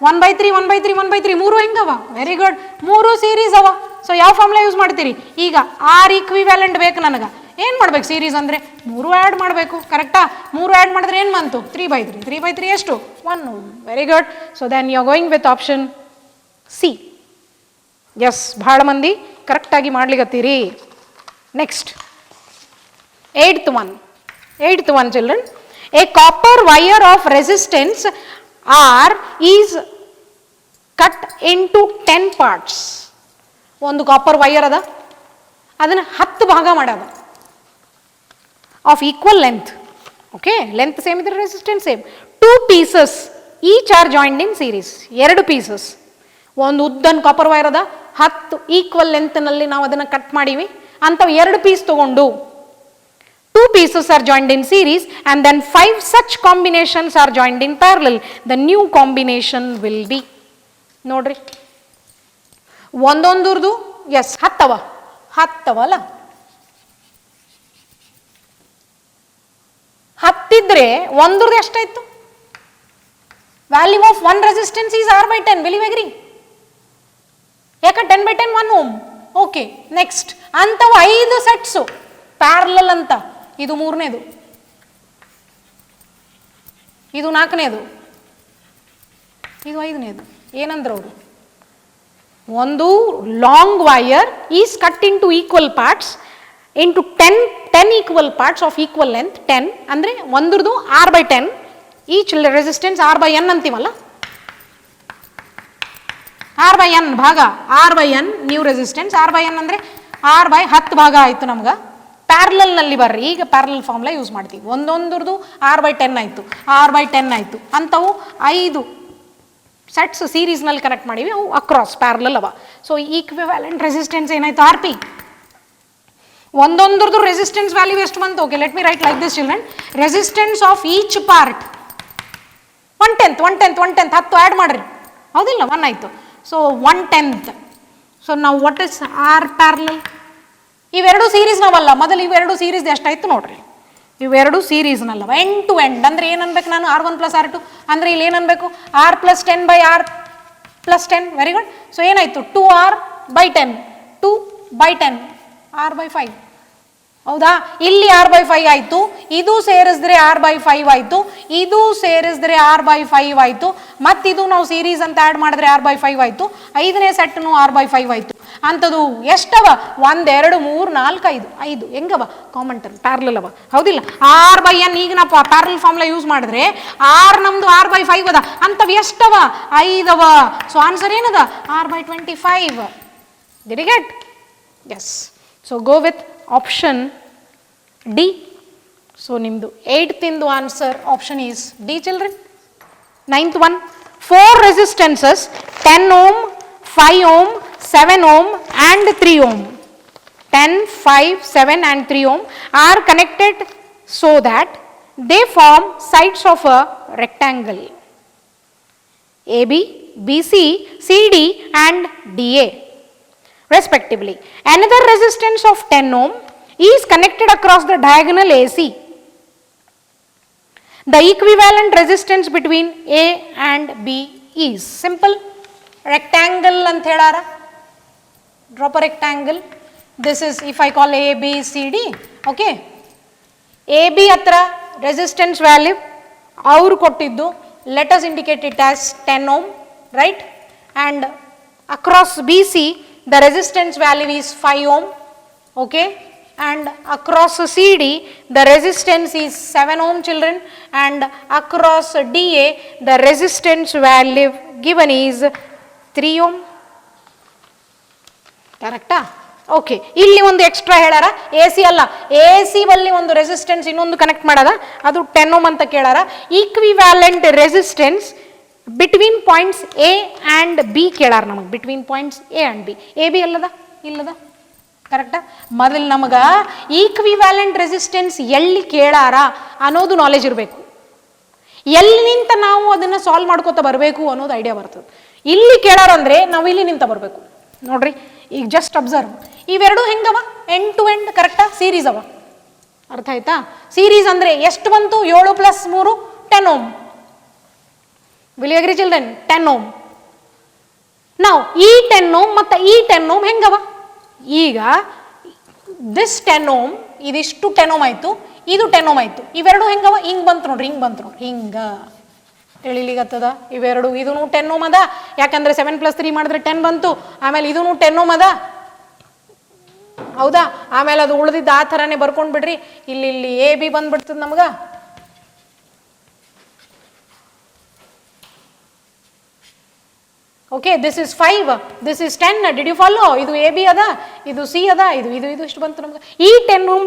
1/3 1/3 1/3 3 ಹೆಂಗವ? Very good. 3 ಸೀರೀಸ್ ಅವ. ಸೊ ಯಾವ ಫಾರ್ಮುಲಾ ಯೂಸ್ ಮಾಡ್ತೀರಿ? ಈಗ ಆರ್ ಈಕ್ವಿವ್ಯಾಲೆಂಟ್ ಬೇಕು ನನಗೆ. ಏನು ಮಾಡ್ಬೇಕು? ಸೀರೀಸ್ ಅಂದರೆ 3 ಆ್ಯಡ್ ಮಾಡಬೇಕು. ಕರೆಕ್ಟಾ? 3 ಆ್ಯಡ್ ಮಾಡಿದ್ರೆ ಏನು ಬಂತು? 3/3. 3/3 ಎಷ್ಟು? 1 ohm. Very good. So then you are going with option C. Yes, ಭಾಳ ಮಂದಿ ಕರೆಕ್ಟಾಗಿ ಮಾಡ್ಲಿಕ್ಕತ್ತೀರಿ. Next 8th one children. A copper wire of resistance R is cut into 10 parts. ಒಂದು ಕಾಪರ್ ವೈರ್ ಅದ, ಅದನ್ನು 10 ಭಾಗ ಮಾಡ್ಯಾದ of equal length. Okay, length same ಇದ್ರೆ resistance same. 2 pieces each are joined in series. 2 pieces, ಒಂದು ಉದ್ದನ್ copper wire ಅದ, 10 equal ಲೆಂತ್ನಲ್ಲಿ ನಾವು ಅದನ್ನು ಕಟ್ ಮಾಡೀವಿ. ಅಂಥವು 2 ಪೀಸ್ ತಗೊಂಡು 2 pieces are joined in series and then 5 such combinations are joined in parallel. The new combination will be, ನೋಡ್ರಿ, ಒಂದೊಂದುರ್ದು S 10 ಅಲ್ಲ, 10 ಇದ್ರೆ ಒಂದ್ರದ್ದು ಎಷ್ಟಾಯ್ತು? Value of 1 resistance is R/10. Will you agree? ಯಾಕೆ 10/10 1 ಓಮ್. ಓಕೆ, ನೆಕ್ಸ್ಟ್ ಅಂಥವು 5 sets parallel ಅಂತ. ಇದು 3ನೇದು, ಇದು 4ನೇದು, ಇದು 5ನೇದು. ಏನಂದ್ರೆ ಅವರು ಒಂದು long wire is cut in to equal parts into 10 equal parts of equal length 10. ಅಂದರೆ ಒಂದ್ರದ್ದು R/10. ಈಚ್ ರೆಸಿಸ್ಟೆನ್ಸ್ R/N ಅಂತೀವಲ್ಲ, R/N ಭಾಗ, R/N ನ್ಯೂ ರೆಸಿಸ್ಟೆನ್ಸ್. R/N ಅಂದರೆ R/10 ಭಾಗ ಆಯಿತು ನಮ್ಗೆ. ಪ್ಯಾರಲಲ್ನಲ್ಲಿ ಬರ್ರಿ, ಈಗ ಪ್ಯಾರಲಲ್ ಫಾರ್ಮುಲಾ ಯೂಸ್ ಮಾಡ್ತೀವಿ. ಒಂದೊಂದ್ರದ್ದು R/10 ಆಯಿತು, R/10 ಆಯಿತು. ಅಂಥವು 5 ಸೆಟ್ಸ್ ಸೀರೀಸ್ನಲ್ಲಿ ಕನೆಕ್ಟ್ ಮಾಡೀವಿ. ಅವು ಅಕ್ರಾಸ್ ಪ್ಯಾರಲಲ್ ಅವ. ಸೊ ಈಕ್ವಿವ್ಯಾಲೆಂಟ್ ರೆಸಿಸ್ಟೆನ್ಸ್ ಏನಾಯ್ತು? RP. ಒಂದೊಂದ್ರದ್ದು ರೆಸಿಸ್ಟೆನ್ಸ್ ವ್ಯಾಲ್ಯೂ ಎಷ್ಟು ಬಂತು? Okay, let me right like this children. Resistance of each part 1/10 10 add ಮಾಡ್ರಿ, ಹೌದಿಲ್ಲ? 1 ಆಯಿತು. ಸೊ 1/10. ಸೊ ನಾವು ವಾಟ್ ಇಸ್ ಆರ್ ಪ್ಯಾರಲಲ್? ಇವೆರಡು ಸೀರೀಸ್ನವಲ್ಲ. ಮೊದಲು ಇವೆರಡು ಸೀರೀಸ್ ಎಷ್ಟಾಯ್ತು ನೋಡ್ರಿ. ಇವೆರಡು ಸೀರೀಸ್ನಲ್ಲವ, ಎಂಡ್ ಟು ಎಂಡ್. ಅಂದರೆ ಏನು ಅನ್ಬೇಕು ನಾನು? R1 + R2 ಅಂದರೆ ಇಲ್ಲಿ ಏನು ಅನ್ಬೇಕು? R + 10/R + 10. Very good. So ಏನಾಯ್ತು? 2R/10, 2/10, R/5. ಹೌದಾ? ಇಲ್ಲಿ R/5 ಆಯಿತು, ಇದು ಸೇರಿಸಿದ್ರೆ R/5 ಆಯಿತು, ಇದು ಸೇರಿಸಿದ್ರೆ R/5 ಆಯಿತು, ಮತ್ತಿದು ನಾವು ಸೀರೀಸ್ ಅಂತ ಆ್ಯಡ್ ಮಾಡಿದ್ರೆ R/5 ಆಯಿತು, 5ನೇ ಸೆಟ್ನು R/5 ಆಯಿತು. ಅಂಥದ್ದು ಎಷ್ಟವ? 1 2 3 4 5 5 ಹೆಂಗವ? ಕಾಮನ್ ಟರ್ಮ್, ಪ್ಯಾರಲಲ್ ಅವ, ಹೌದಿಲ್ಲ? R/n ಈಗ ನಾವು ಪ್ಯಾರಲಲ್ ಫಾರ್ಮುಲಾ ಯೂಸ್ ಮಾಡಿದ್ರೆ R ನಮ್ದು R/5 ಅದ, ಅಂಥವು ಎಷ್ಟವ? 5 ಅವ. ಸೊ ಆನ್ಸರ್ ಏನದ? R/25. Did you get? Yes. So go with option D. So nimdu 8th indu answer option is D, children. 9th one, 4 resistances 10 ohm, 5 ohm, 7 ohm and 3 ohm. 10, 5, 7 and 3 ohm are connected so that they form sides of a rectangle. AB, BC, CD and DA respectively. Another resistance of 10 ohm is connected across the diagonal AC. The equivalent resistance between A and B is simple. Rectangle ant helara. Drop a rectangle. This is if I call A, B, C, D. Okay. AB hatra resistance value avaru kottiddu. Let us indicate it as 10 ohm, right? And across BC the resistance value is 5 ohm. Okay. And across CD the resistance is 7 ohm, children, and across DA the resistance value given is 3 ohm. Correcta? Okay. ಇಲ್ಲಿ ಒಂದು extra ಹೇಳಾರ, AC ಅಲ್ಲ, AC ಬಲ್ಲಿ ಒಂದು resistance ಇನ್ನೊಂದು connect ಮಾಡದ, ಅದು 10 ohm ಅಂತ ಕೇಳಾರ. Equivalent resistance between points A and B ಕೇಳಾರ ನಮಗೆ. Between points A and B. AB ಅಲ್ಲದ? ಇಲ್ಲದ? ಕರೆಕ್ಟಾ? ಮೊದಲು ನಮಗೆ ಈಕ್ವಿವ್ಯಾಲೆಂಟ್ ರೆಸಿಸ್ಟೆನ್ಸ್ ಎಲ್ಲಿ ಕೇಳಾರ ಅನ್ನೋದು ನಾಲೆಜ್ ಇರಬೇಕು. ಎಲ್ಲಿ ನಿಂತ ನಾವು ಅದನ್ನು ಸಾಲ್ವ್ ಮಾಡ್ಕೋತಾ ಬರಬೇಕು ಅನ್ನೋದು ಐಡಿಯಾ ಬರ್ತದೆ. ಇಲ್ಲಿ ಕೇಳಾರ ಅಂದರೆ ನಾವು ಇಲ್ಲಿ ನಿಂತ ಬರಬೇಕು. ನೋಡ್ರಿ, ಈಗ ಜಸ್ಟ್ ಅಬ್ಸರ್ವ್, ಇವೆರಡು ಹೆಂಗವ? ಎಂಡ್ ಟು ಎಂಡ್, ಕರೆಕ್ಟಾ? ಸೀರೀಸ್ ಅವ. ಅರ್ಥ ಆಯ್ತಾ? ಸೀರೀಸ್ ಅಂದರೆ ಎಷ್ಟು ಬಂತು? 7 + 3 10 ohm. Will you agree children? 10 ohm. ನಾವು ಈ 10 ohm ಮತ್ತು ಈ 10 ohm ಹೆಂಗವ? ಈಗ ದಿಸ್ 10 ohm, ಇದಿಷ್ಟು 10 ohm ಆಯಿತು, ಇದು 10 ohm ಆಯಿತು. ಇವೆರಡು ಹೆಂಗವ? ಹಿಂಗೆ ಬಂತು ನೋಡ್ರಿ, ಹಿಂಗೆ ಬಂತು ನೋಡ್ರಿ, ಹಿಂಗೆ ತಿಳಿಲಿಗತ್ತದ. ಇವೆರಡು, ಇದೂ 10 ohm ಅದ, ಯಾಕಂದರೆ 7 + 3 ಮಾಡಿದ್ರೆ 10 ಬಂತು. ಆಮೇಲೆ ಇದೂ 10 ohm ಅದ, ಹೌದಾ? ಆಮೇಲೆ ಅದು ಉಳಿದಿದ್ದು ಆ ಥರನೇ ಬರ್ಕೊಂಡು ಬಿಡ್ರಿ. ಇಲ್ಲಿ A B ಬಂದ್ಬಿಡ್ತದೆ ನಮ್ಗೆ. Okay, this is 5, this is 10. Did you follow? ಇದು A B ಅದ, ಇದು C ಅದ, ಇದು ಇಷ್ಟು ಬಂತು ನಮ್ಗೆ. ಈ 10 ohm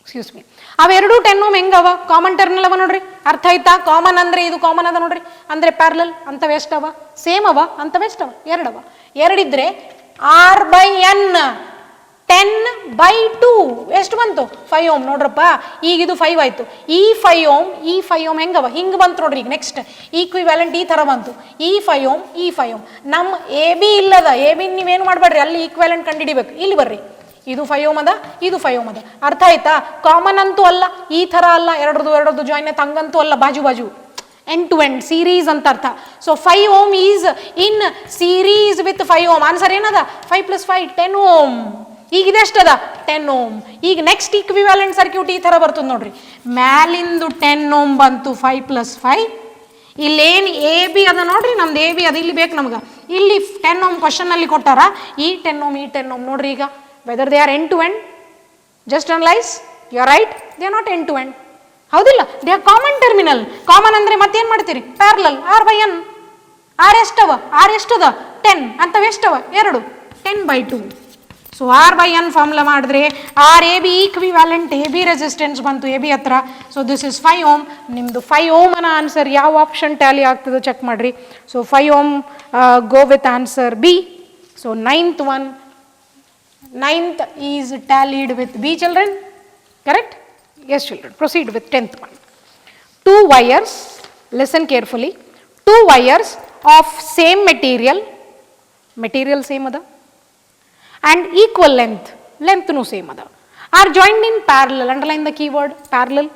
ಎಕ್ಸ್ಕ್ಯೂಸ್ ಮೀ, ಅವೆರಡು 10 ohm ಹೆಂಗವ? ಕಾಮನ್ ಟರ್ಮಿನಲ್ ಅವ ನೋಡ್ರಿ. ಅರ್ಥ ಆಯ್ತಾ? ಕಾಮನ್ ಅಂದರೆ ಇದು ಕಾಮನ್ ಅದ ನೋಡ್ರಿ, ಅಂದರೆ ಪ್ಯಾರಲಲ್. ಅಂಥವು ಎಷ್ಟವ? ಸೇಮ್ ಅವ. ಅಂಥವು ಎಷ್ಟವ? 2 ಅವ. 2 ಇದ್ರೆ R/n 10/2 ಎಷ್ಟು ಬಂತು? 5 ohm. ನೋಡ್ರಪ್ಪ, ಈಗ ಇದು 5 ಆಯಿತು. ಈ 5 ohm ಹೆಂಗವ? ಹಿಂಗೆ ಬಂತು ನೋಡ್ರಿ. ಈಗ ನೆಕ್ಸ್ಟ್ ಈಕ್ವಿವ್ಯಾಲೆಂಟ್ ಈ ಥರ ಬಂತು. ಈ 5 ohm. ನಮ್ಮ AB ಇಲ್ಲದ. AB ನೀವೇನು ಮಾಡಬೇಡ್ರಿ, ಅಲ್ಲಿ ಈಕ್ವಿವ್ಯಾಲೆಂಟ್ ಕಂಡುಹಿಡಿಬೇಕು. ಇಲ್ಲಿ ಬರ್ರಿ, ಇದು 5 ohm ಅದ, ಇದು 5 ohm ಅದ. ಅರ್ಥ ಆಯ್ತಾ? ಕಾಮನ್ ಅಂತೂ ಅಲ್ಲ, ಈ ಥರ ಅಲ್ಲ, ಎರಡರದ್ದು ಜಾಯಿನ್ ಆಯ್ತು ಹಂಗಂತೂ ಅಲ್ಲ, ಬಾಜು ಎಂಡ್ ಟು ಎಂಡ್ ಸೀರೀಸ್ ಅಂತ ಅರ್ಥ. So 5 ohm is in series with 5 ohm. Answer ಏನದ? 5 + 5 10 ohm. ಈಗ ಇದೆಷ್ಟದ? 10 ohm. ಈಗ ನೆಕ್ಸ್ಟ್ ಈಕ್ವಿವ್ಯಾಲೆಂಟ್ ಸರ್ಕ್ಯೂಟ್ ಈ ಥರ ಬರ್ತದೆ ನೋಡ್ರಿ. ಮ್ಯಾಲಿಂದು 10 ohm ಬಂತು, 5 + 5. ಇಲ್ಲೇನು A B ಅದ ನೋಡ್ರಿ, ನಮ್ದು A B ಅದು ಇಲ್ಲಿ ಬೇಕು ನಮ್ಗೆ. ಇಲ್ಲಿ 10 ohm ಕ್ವಶನಲ್ಲಿ ಕೊಟ್ಟಾರ. ಈ 10 ohm ನೋಡ್ರಿ. ಈಗ whether they are end to end, just analyse. You are right, they are not end to end, ಹೌದಿಲ್ಲ? They are common terminal. Common ಅಂದರೆ ಮತ್ತೇನು ಮಾಡ್ತೀರಿ? ಪ್ಯಾರಲಲ್. R/n. R ಎಷ್ಟವ? R ಎಷ್ಟದ? 10. ಅಂಥವು ಎಷ್ಟವ? 2 10/2. ಸೊ R/n ಫಾರ್ಮುಲಾ ಮಾಡಿದ್ರೆ RAB ಈಕ್ವಿವ್ಯಾಲೆಂಟ್ AB ರೆಸಿಸ್ಟೆನ್ಸ್ ಬಂತು AB ಹತ್ರ. So this is 5 ohm. ನಿಮ್ಮದು 5 ohm ಅನ್ನ ಆನ್ಸರ್ ಯಾವ ಆಪ್ಷನ್ ಟ್ಯಾಲಿ ಆಗ್ತದೆ ಚೆಕ್ ಮಾಡಿರಿ. So 5 ohm go with answer B. So 9th one 9th is tallied with B, children. Correct? Yes, children. Proceed with 10th one. Two wires, listen carefully. Two wires of same material same ada, and equal length no same ada, are joined in parallel. Underline the keyword parallel.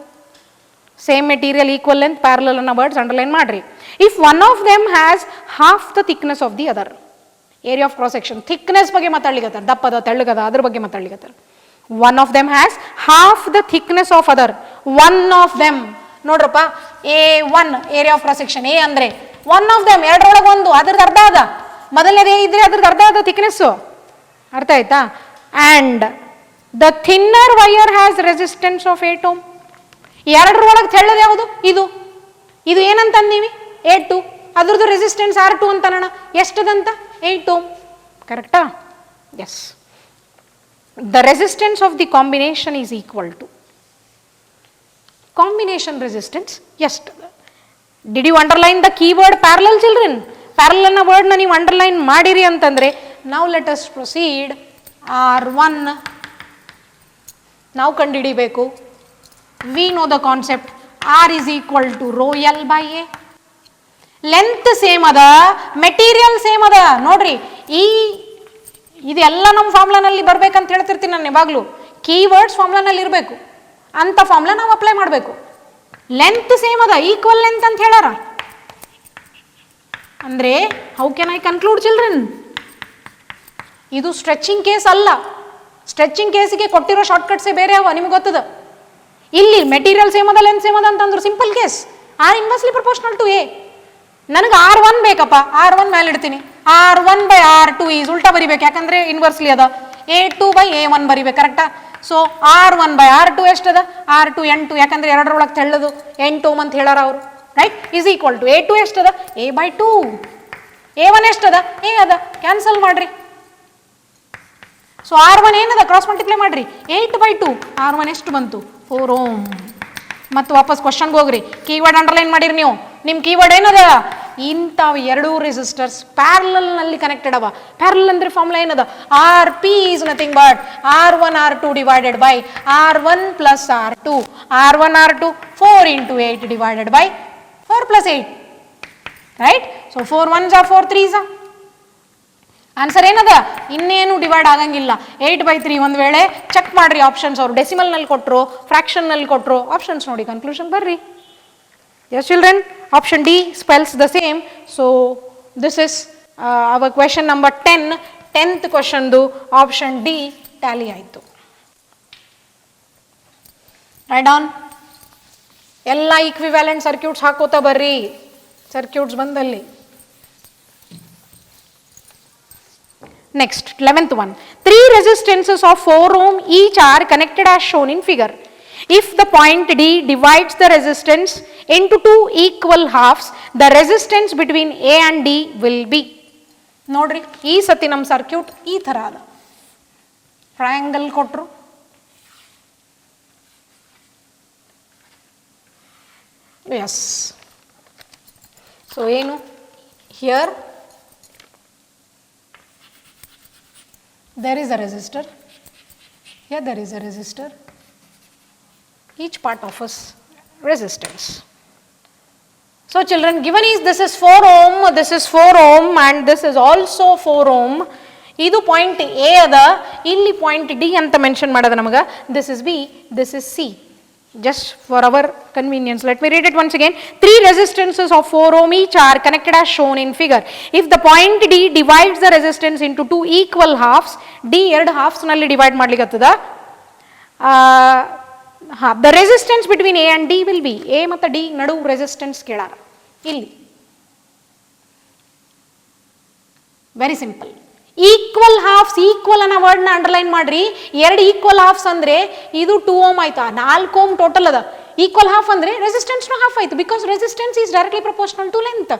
Same material, equal length, parallel anna words underline madri. If one of them has half the thickness of the other, area of cross section, thickness ಬಗ್ಗೆ ಮಾತಾಡ್ಲಿಕತ್ತಾರ, ದಪ್ಪದ ತೆಳ್ಳಗದ ಅದ್ರ ಬಗ್ಗೆ ಮಾತಾಡ್ಲಿಕತ್ತಾರ. One of them has half the thickness of other. One of them ನೋಡ್ರಪ್ಪ, A1 area of cross section, A ಅಂದ್ರೆ one of them, ಎರಡರೊಳಗೆ ಒಂದು, ಅದ್ರದ್ದು ಅರ್ಧ ಅದ, ಮೊದಲನೇದು A ಇದ್ರೆ ಅದ್ರದ್ದು ಅರ್ಧ ಅದ thickness, ಅರ್ಥ ಆಯ್ತಾ? And the thinner wire has resistance of 8 ohm. ಎರಡರೊಳಗೆ ತೆಳ್ಳದು ಯಾವುದು? ಇದು ಏನಂತ ಅಂದೀವಿ? A2. ಅದ್ರದ್ದು ರೆಸಿಸ್ಟೆನ್ಸ್ R2 ಅಂತ ಅಣ್ಣ. ಎಷ್ಟದಂತ? 8 ohm. ಕರೆಕ್ಟಾ? S. The resistance of the combination is equal to combination resistance. ಎಷ್ಟು? Did you underline the keyword parallel, children? Parallel ನ ವರ್ಡ್ನ ನೀವು ಅಂಡರ್ಲೈನ್ ಮಾಡಿರಿ ಅಂತಂದ್ರೆ, now let us proceed. R1 ನಾವು ಕಂಡುಹಿಡಿಬೇಕು. We know the concept. R is equal to rho L by A. Length same ಅದ, material same ಅದ. ನೋಡ್ರಿ, ಇದೆಲ್ಲ ನಮ್ಮ ಫಾರ್ಮುಲಾನಲ್ಲಿ ಬರ್ಬೇಕಂತ ಹೇಳ್ತಿರ್ತೀನಿ ನಾನು ಯಾವಾಗಲೂ. ಕೀವರ್ಡ್ಸ್ ಫಾರ್ಮುಲಾನಲ್ಲಿ ಇರಬೇಕು, ಅಂತ ಫಾರ್ಮುಲಾ ನಾವು ಅಪ್ಲೈ ಮಾಡಬೇಕು. ಲೆಂತ್ ಸೇಮ್ ಅದ, ಈಕ್ವಲ್ ಲೆಂತ್ ಅಂತ ಹೇಳಾರ ಅಂದ್ರೆ how can I conclude, children? ಇದು ಸ್ಟ್ರೆಚಿಂಗ್ ಕೇಸ್ ಅಲ್ಲ. ಸ್ಟ್ರೆಚಿಂಗ್ ಕೇಸಿಗೆ ಕೊಟ್ಟಿರೋ ಶಾರ್ಟ್ಕಟ್ಸೇ ಬೇರೆ ಅವ, ನಿಮ್ಗೆ ಗೊತ್ತದ. ಇಲ್ಲಿ ಮೆಟೀರಿಯಲ್ ಸೇಮ್ ಅದ, ಲೆಂತ್ ಸೇಮ್ ಅದ ಅಂತಂದ್ರು simple case. R inversely proportional to A. ನನಗೆ R1 ಬೇಕಪ್ಪ, R1 ಮೇಲೆ ಇಡ್ತೀನಿ. R1 by R2 ಈಸ್ ಉಲ್ಟಾ ಬರಿಬೇಕು, ಯಾಕಂದ್ರೆ ಇನ್ವರ್ಸ್ಲಿ ಅದ. A2 by A1 ಬರಿಬೇಕು, ಕರೆಕ್ಟಾ? So R1 by R2 ಎಷ್ಟದ? R2 8, ಯಾಕಂದ್ರೆ ಎರಡರೊಳಗೆ ತೆಳ್ಳದು 8 ohm ಅಂತ ಹೇಳಾರ ಅವರು, right? Is equal to A2 ಎಷ್ಟದ? A by 2. A1 ಎಷ್ಟದ? A ಅದ, ಕ್ಯಾನ್ಸಲ್ ಮಾಡ್ರಿ. ಸೊ R1 ಏನದ? ಕ್ರಾಸ್ ಮಲ್ಟಿಪ್ಲೈ ಮಾಡ್ರಿ. 8 by 2, R1 ಎಷ್ಟು ಬಂತು? 4 ohm. ಮತ್ತು ವಾಪಸ್ ಕ್ವಶನ್ಗೆ ಹೋಗ್ರಿ, ಕೀವರ್ಡ್ ಅಂಡರ್ಲೈನ್ ಮಾಡಿರಿ ನೀವು. ನಿಮ್ಮ ಕೀವರ್ಡ್ ಏನದ? ಇಂಥವು ಎರಡೂ ರೆಸಿಸ್ಟರ್ಸ್ ಪ್ಯಾರಲಲ್ ನಲ್ಲಿ ಕನೆಕ್ಟೆಡ್ ಅವ. ಪ್ಯಾರಲಲ್ ಅಂದ್ರೆ ಫಾರ್ಮುಲಾ ಏನದ? RP is nothing but R1 R2 divided by R1 plus R2. R1 R2 4 into 8 divided by 4 plus 8, right? So 4 1s are 4 3s. Answer ಏನದ? ಇನ್ನೇನು ಡಿವೈಡ್ ಆಗಂಗಿಲ್ಲ. 8/3. ಒಂದು ವೇಳೆ ಚೆಕ್ ಮಾಡ್ರಿ ಆಪ್ಷನ್ಸ್, ಅವರು ಡೆಸಿಮಲ್ ನಲ್ಲಿ ಕೊಟ್ಟರು, ಫ್ರಾಕ್ಷನ್ ನಲ್ಲಿ ಕೊಟ್ಟರು, ಆಪ್ಷನ್ಸ್ ನೋಡಿ ಕನ್ಕ್ಲೂಷನ್ ಬರ್ರಿ. Yes, children, option D spells the same. So this is our question number 10. 10th question do option D tally ಆಯಿತು. Right on. ಎಲ್ಲ ಈಕ್ವಿವ್ಯಾಲೆಂಟ್ ಸರ್ಕ್ಯೂಟ್ಸ್ ಹಾಕೋತಾ ಬರ್ರಿ. ಸರ್ಕ್ಯೂಟ್ಸ್ ಬಂದಲ್ಲಿ. Next, 11th one. 3 resistances of 4 ohm each are connected as shown in figure. If the point D divides the resistance into 2 equal halves, the resistance between A and D will be. ನೋಡ್ರಿ, ಈ ಸತಿ ನಮ್ಮ circuit ಈ ಥರ ಅದ. Triangle ಕೊಟ್ಟರು, S. So ಏನು? Here there is a resistor, here there is a resistor, each part of us resistance. So children, given is this is 4 ohm, this is 4 ohm and this is also 4 ohm. ಇದು point A ಅದ, ಇಲ್ಲಿ point D ಅಂತ mention ಮಾಡದ ನಮಗ. This is B, this is C. Just for our convenience, let me read it once again. 3 resistances of 4 ohm each are connected as shown in figure. If the point D divides the resistance into 2 equal halves, D 2 halves ನಲ್ಲಿ divide ಮಾಡ್ಲಿಕ್ಕತ್ತದ. The resistance between A and D will be, A ಮತ್ತು D ನಡು resistance ಕೇಳಾರ ಇಲ್ಲಿ. Very simple. Equal halves, equal ಅನ್ನೋ ವರ್ಡ್ನ underline ಮಾಡ್ರಿ. 2 equal halves ಅಂದ್ರೆ ಇದು 2 ohm ಆಯ್ತಾ, 4 ohm total ಅದ. ಈಕ್ವಲ್ ಹಾಫ್ ಅಂದ್ರೆ ರೆಸಿಸ್ಟೆನ್ಸ್ ಹಾಫ್ ಆಯ್ತು, because resistance is directly proportional to length.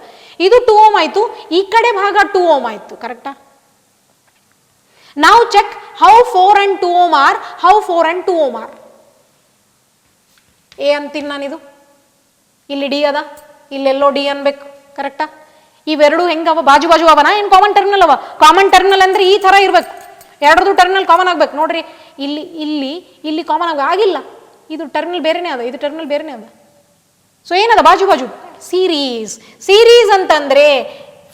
ಇದು 2 ohm ಆಯ್ತು, ಈ ಕಡೆ ಭಾಗ 2 ohm ಆಯ್ತು, ಕರೆಕ್ಟಾ? ನಾವು check how 4 and 2 ohm are, how 4 and 2 ohm are. A ಅಂತೀನಿ ನಾನಿದು, ಇಲ್ಲಿ ಡಿ ಅದ, ಇಲ್ಲೆಲ್ಲೋ ಡಿ ಅನ್ಬೇಕು, ಕರೆಕ್ಟಾ? ಇವೆರಡು ಹೆಂಗವ? ಬಾಜು ಬಾಜು ಅವನ ಏನು ಕಾಮನ್ ಟರ್ಮಿನಲ್ ಅವ? ಕಾಮನ್ ಟರ್ಮಿನಲ್ ಅಂದ್ರೆ ಈ ತರ ಇರ್ಬೇಕು. ಎರಡರದು ಟರ್ಮಿನಲ್ ಕಾಮನ್ ಆಗ್ಬೇಕು ನೋಡ್ರಿ. ಇಲ್ಲಿ ಇಲ್ಲಿ ಇಲ್ಲಿ ಕಾಮನ್ ಆಗಿಲ್ಲ, ಇದು ಟರ್ಮಿನಲ್ ಬೇರೆನೇ ಅದ, ಇದು ಟರ್ಮಿನಲ್ ಬೇರೆನೇ ಅದ. ಸೊ ಏನದ ಬಾಜು ಬಾಜು ಸೀರೀಸ್. ಸೀರೀಸ್ ಅಂತಂದ್ರೆ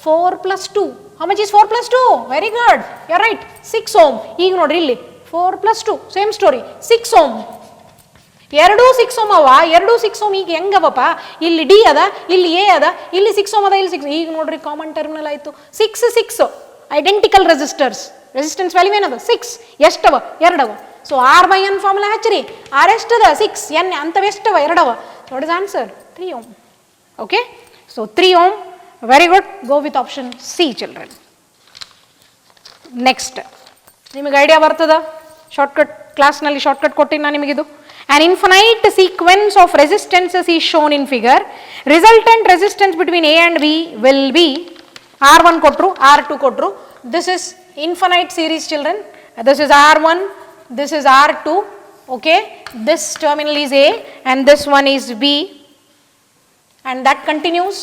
4 + 2. How much is 4 + 2? Very good, you are right, 6 ohm. ಈಗ ನೋಡ್ರಿ ಇಲ್ಲಿ 4 + 2 ಸೇಮ್ ಸ್ಟೋರಿ, 6 ಓಮ್. ಎರಡೂ 6 ಓಮ್ ಅವ, ಎರಡೂ 6 ಓಮ್. ಈಗ ಹೆಂಗವಪ್ಪ, ಇಲ್ಲಿ ಡಿ ಅದ, ಇಲ್ಲಿ ಎ ಅದ, ಇಲ್ಲಿ 6 ಓಮ್ ಅದ, ಇಲ್ಲಿ 6. ಈಗ ನೋಡ್ರಿ ಕಾಮನ್ ಟರ್ಮಿನಲ್ ಆಯ್ತು. 6 6 ಐಡೆಂಟಿಕಲ್ ರೆಸಿಸ್ಟರ್ಸ್. ರೆಸಿಸ್ಟೆನ್ಸ್ ವ್ಯಾಲ್ಯೂ ಏನದ 6. ಎಷ್ಟವ? 2 ಅವ. ಸೊ R/N ಫಾರ್ಮುಲಾ ಹಚ್ಚಿರಿ. R ಎಷ್ಟದ? 6. N ಅಂತವೆಷ್ಟವ? 2 ಅವ. What is answer? 3 ohm. Okay, so 3 ohm. Very good, go with option C children. Next ನಿಮಗೆ ಐಡಿಯಾ ಬರ್ತದ, ಶಾರ್ಟ್ಕಟ್ ಕ್ಲಾಸ್ನಲ್ಲಿ ಶಾರ್ಟ್ಕಟ್ ಕೊಟ್ಟಿನ ನಿಮಗಿದು. An infinite sequence of resistances is shown in figure. Resultant resistance between A and B will be R1 ಕೊಟ್ರು, R2 ಕೊಟ್ರು. This is infinite series children. This is R1, this is R2. Okay, this terminal is A and this one is B, and that continues.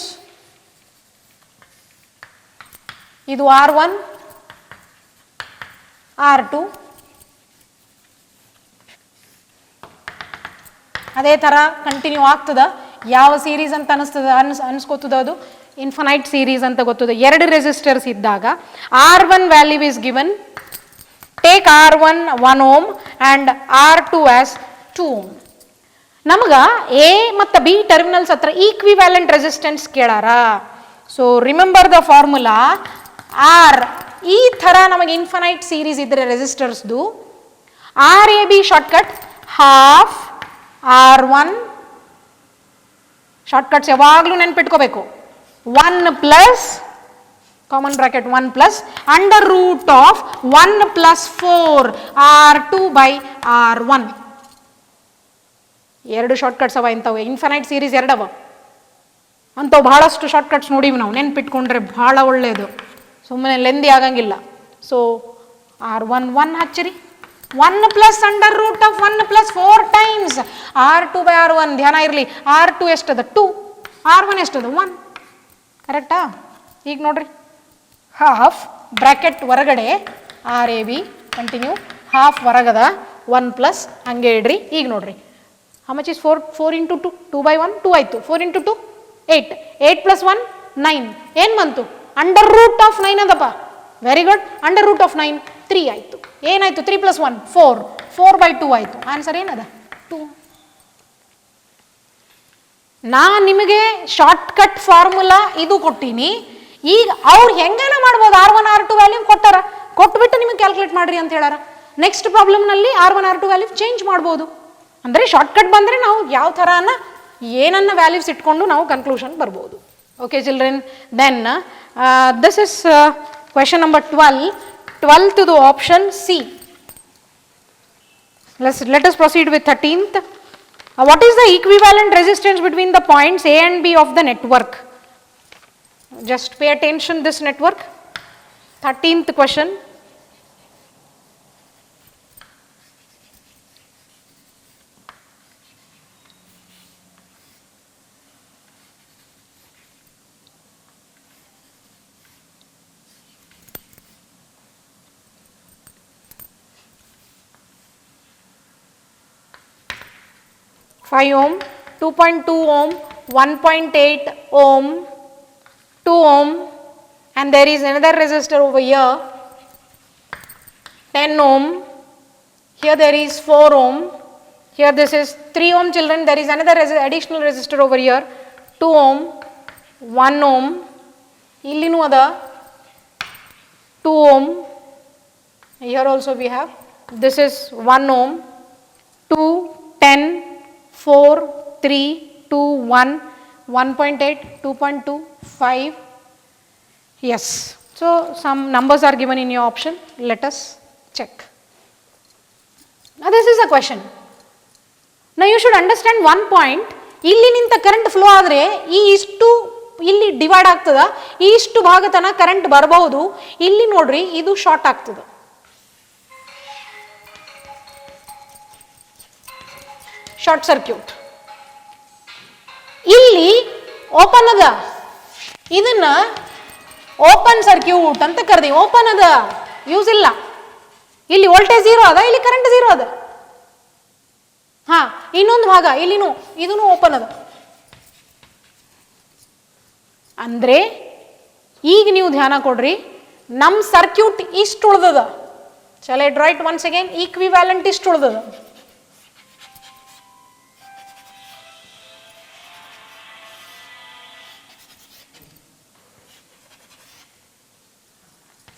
ಇದು R1, R2. ಅದೇ ಥರ continue ಆಗ್ತದ. ಯಾವ series ಅಂತ ಅನಿಸ್ಕೋತದ? ಅದು infinite series ಅಂತ ಗೊತ್ತದ. ಎರಡು ರೆಸಿಸ್ಟರ್ಸ್ ಇದ್ದಾಗ R1 value is given. Take R1 1 ohm and R2 as 2 ohm. ನಮಗೆ ಎ ಮತ್ತು ಬಿ ಟರ್ಮಿನಲ್ಸ್ ಹತ್ರ ಈಕ್ವಿವ್ಯಾಲೆಂಟ್ ರೆಸಿಸ್ಟೆನ್ಸ್ ಕೇಳಾರ. So remember the formula. R ಈ ಥರ ನಮಗೆ ಇನ್ಫಿನೈಟ್ ಸೀರೀಸ್ ಇದ್ದರೆ ರೆಸಿಸ್ಟರ್ಸ್ದು RAB shortcut half R1. Shortcuts ಯಾವಾಗಲೂ ನೆನ್ಪಿಟ್ಕೋಬೇಕು. 1 plus common bracket 1 plus under root of 1 + 4 R2/R1. ಎರಡು ಶಾರ್ಟ್ಕಟ್ಸ್ ಅವ ಇಂಥವು. ಇನ್ಫಿನೈಟ್ ಸೀರೀಸ್ ಎರಡವ ಅಂಥವು. ಬಹಳಷ್ಟು ಶಾರ್ಟ್ಕಟ್ಸ್ ನೋಡಿವಿ ನಾವು, ನೆನ್ಪಿಟ್ಕೊಂಡ್ರೆ ಭಾಳ ಒಳ್ಳೆಯದು, ಸುಮ್ಮನೆ ಲೆಂದಿ ಆಗಂಗಿಲ್ಲ. ಸೊ R1 1 ಹಚ್ಚಿರಿ. 1 plus under root of 1 + 4 times R2/R1. ಧ್ಯಾನ ಇರಲಿ, R2 ಎಷ್ಟದ? 2. R1 ಎಷ್ಟದ? 1. ಕರೆಕ್ಟಾ? ಈಗ ನೋಡ್ರಿ, ಹಾಫ್ ಬ್ರ್ಯಾಕೆಟ್ ಹೊರಗಡೆ RAB ಕಂಟಿನ್ಯೂ, ಹಾಫ್ ಹೊರಗದ 1 ಪ್ಲಸ್ ಹಂಗೆ ಇಡ್ರಿ. ಈಗ ನೋಡ್ರಿ, ಹೌ ಮಚ್ ಇಸ್ 4? 4 × 2, 2/1 2 ಆಯಿತು. 4 × 2 8, 8 + 1 9. ಏನು ಬಂತು? ಅಂಡರ್ ರೂಟ್ ಆಫ್ 9 ಅದಪ್ಪ. Very good, under root of 9 3 ಆಯಿತು. ಏನಾಯಿತು? 3 + 1 4, 4/2 ಆಯಿತು. ಆನ್ಸರ್ ಏನದ? 2. ನಾ ನಿಮಗೆ ಶಾರ್ಟ್ಕಟ್ ಫಾರ್ಮುಲಾ ಇದು ಕೊಟ್ಟೀನಿ. ಈಗ ಅವ್ರು ಹೆಂಗನ ಮಾಡ್ಬೋದು? R1 R2 ವ್ಯಾಲ್ಯೂ ಕೊಟ್ಟಾರ, ಕೊಟ್ಬಿಟ್ಟು ನಿಮಗೆ ಕ್ಯಾಲ್ಕುಲೇಟ್ ಮಾಡ್ರಿ ಅಂತ ಹೇಳಾರ. Next ಪ್ರಾಬ್ಲಮ್ನಲ್ಲಿ R1 R2 value change ಮಾಡ್ಬೋದು. ಅಂದರೆ ಶಾರ್ಟ್ಕಟ್ ಬಂದರೆ ನಾವು ಯಾವ ಥರನ ಏನನ್ನ ವ್ಯಾಲ್ಯೂಸ್ ಇಟ್ಕೊಂಡು ನಾವು ಕನ್ಕ್ಲೂಷನ್ ಬರ್ಬೋದು. Okay children, then this is question number 12. 12th to the option C. Let us proceed with 13th. What is the equivalent resistance between the points A and B of the network? Just pay attention this network. 13th question. Five ohm, 2.2 ohm, 1.8 ohm, 2 ohm, and there is another resistor over here, 10 ohm. Here there is 4 ohm. Here this is 3 ohm children. There is another additional resistor over here, 2 ohm, 1 ohm. Illinu ada 2 ohm. Here also we have. This is 1 ohm, 2, 10. 4, 3, 2, 1, 1.8, 2.2, 5. Yes. So some numbers are given in your option. Let us check. Now this is a question. Now you should understand one point. ಇಲ್ಲಿ ನಿಂತ current flow ಆದರೆ ಈ ಇಷ್ಟು ಇಲ್ಲಿ divide ಆಗ್ತದ, ಈ ಇಷ್ಟು ಭಾಗತನ current ಬರಬಹುದು. ಇಲ್ಲಿ ನೋಡ್ರಿ, ಇದು ಶಾರ್ಟ್ ಆಗ್ತದೆ. Short circuit. ಇಲ್ಲಿ ಓಪನ್ ಅದ, ಇದನ್ನ ಓಪನ್ ಸರ್ಕ್ಯೂಟ್ ಅಂತ ಕರೆದಿ. ಓಪನ್ ಅದ, ಯೂಸ್ ಇಲ್ಲ. ಇಲ್ಲಿ ವೋಲ್ಟೇಜ್ 0 ಅದ, ಇಲ್ಲಿ ಕರೆಂಟ್ 0 ಅದ. ಹಾ, ಇನ್ನೊಂದು ಭಾಗ ಇಲ್ಲಿನೂ ಇದೂ ಓಪನ್ ಅದ. ಅಂದ್ರೆ ಈಗ ನೀವು ಧ್ಯಾನ ಕೊಡ್ರಿ, ನಮ್ಮ ಸರ್ಕ್ಯೂಟ್ ಇಷ್ಟು ಉಳ್ದದ. ಚಲ it right once again, equivalent ಇಷ್ಟು ಉಳ್ದದ.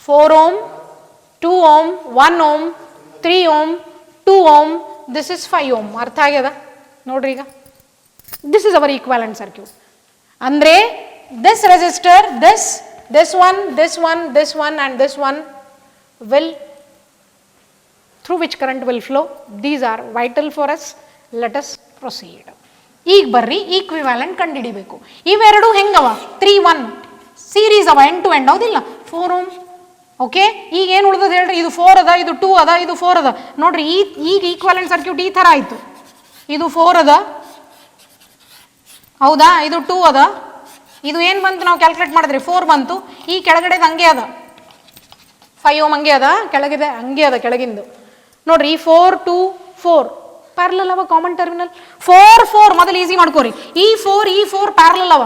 Four ohm, 2 ohm, 1 ohm, 3 ohm, 2 ohm, this is 5 ohm. ಅರ್ಥ ಆಗ್ಯದ ನೋಡ್ರಿ ಈಗ. This is our equivalent circuit. ಅಂದ್ರೆ this resistor, this one, this one, this one and this one will, through which current will flow. These are vital for us. Let us proceed. ಈಗ ಬರ್ರಿ equivalent ಕಂಡುಹಿಡಿಬೇಕು. ಇವೆರಡು ಹೆಂಗವ? 3, 1 series ಅವ, end to end, ಹೌದಿಲ್ಲ? 4 ohm. Okay, ಈಗ ಏನು ಉಳಿದದ ಹೇಳ್ರಿ? ಇದು 4 ಅದ, ಇದು 2 ಅದ, ಇದು 4 ಅದ. ನೋಡ್ರಿ, ಈಗ ಈಕ್ವಾಲೆಂಟ್ ಸರ್ಕ್ಯೂಟ್ ಈ ಥರ ಆಯಿತು. ಇದು 4 ಅದ, ಹೌದಾ? ಇದು 2 ಅದ. ಇದು ಏನು ಬಂತು? ನಾವು ಕ್ಯಾಲ್ಕುಲೇಟ್ ಮಾಡಿದ್ರಿ 4 ಬಂತು. ಈ ಕೆಳಗಡೆದು ಹಂಗೆ ಅದ, 5 ohm ಹಂಗೆ ಅದ, ಕೆಳಗಿದೆ ಹಂಗೆ ಅದ ಕೆಳಗಿಂದು. ನೋಡ್ರಿ, ಈ 4, 2, 4 ಪ್ಯಾರಲಲ್ ಅವ, ಕಾಮನ್ ಟರ್ಮಿನಲ್. 4, 4 ಮೊದಲು ಈಸಿ ಮಾಡ್ಕೋರಿ. ಈ 4 ಪ್ಯಾರಲಲ್ ಅವ,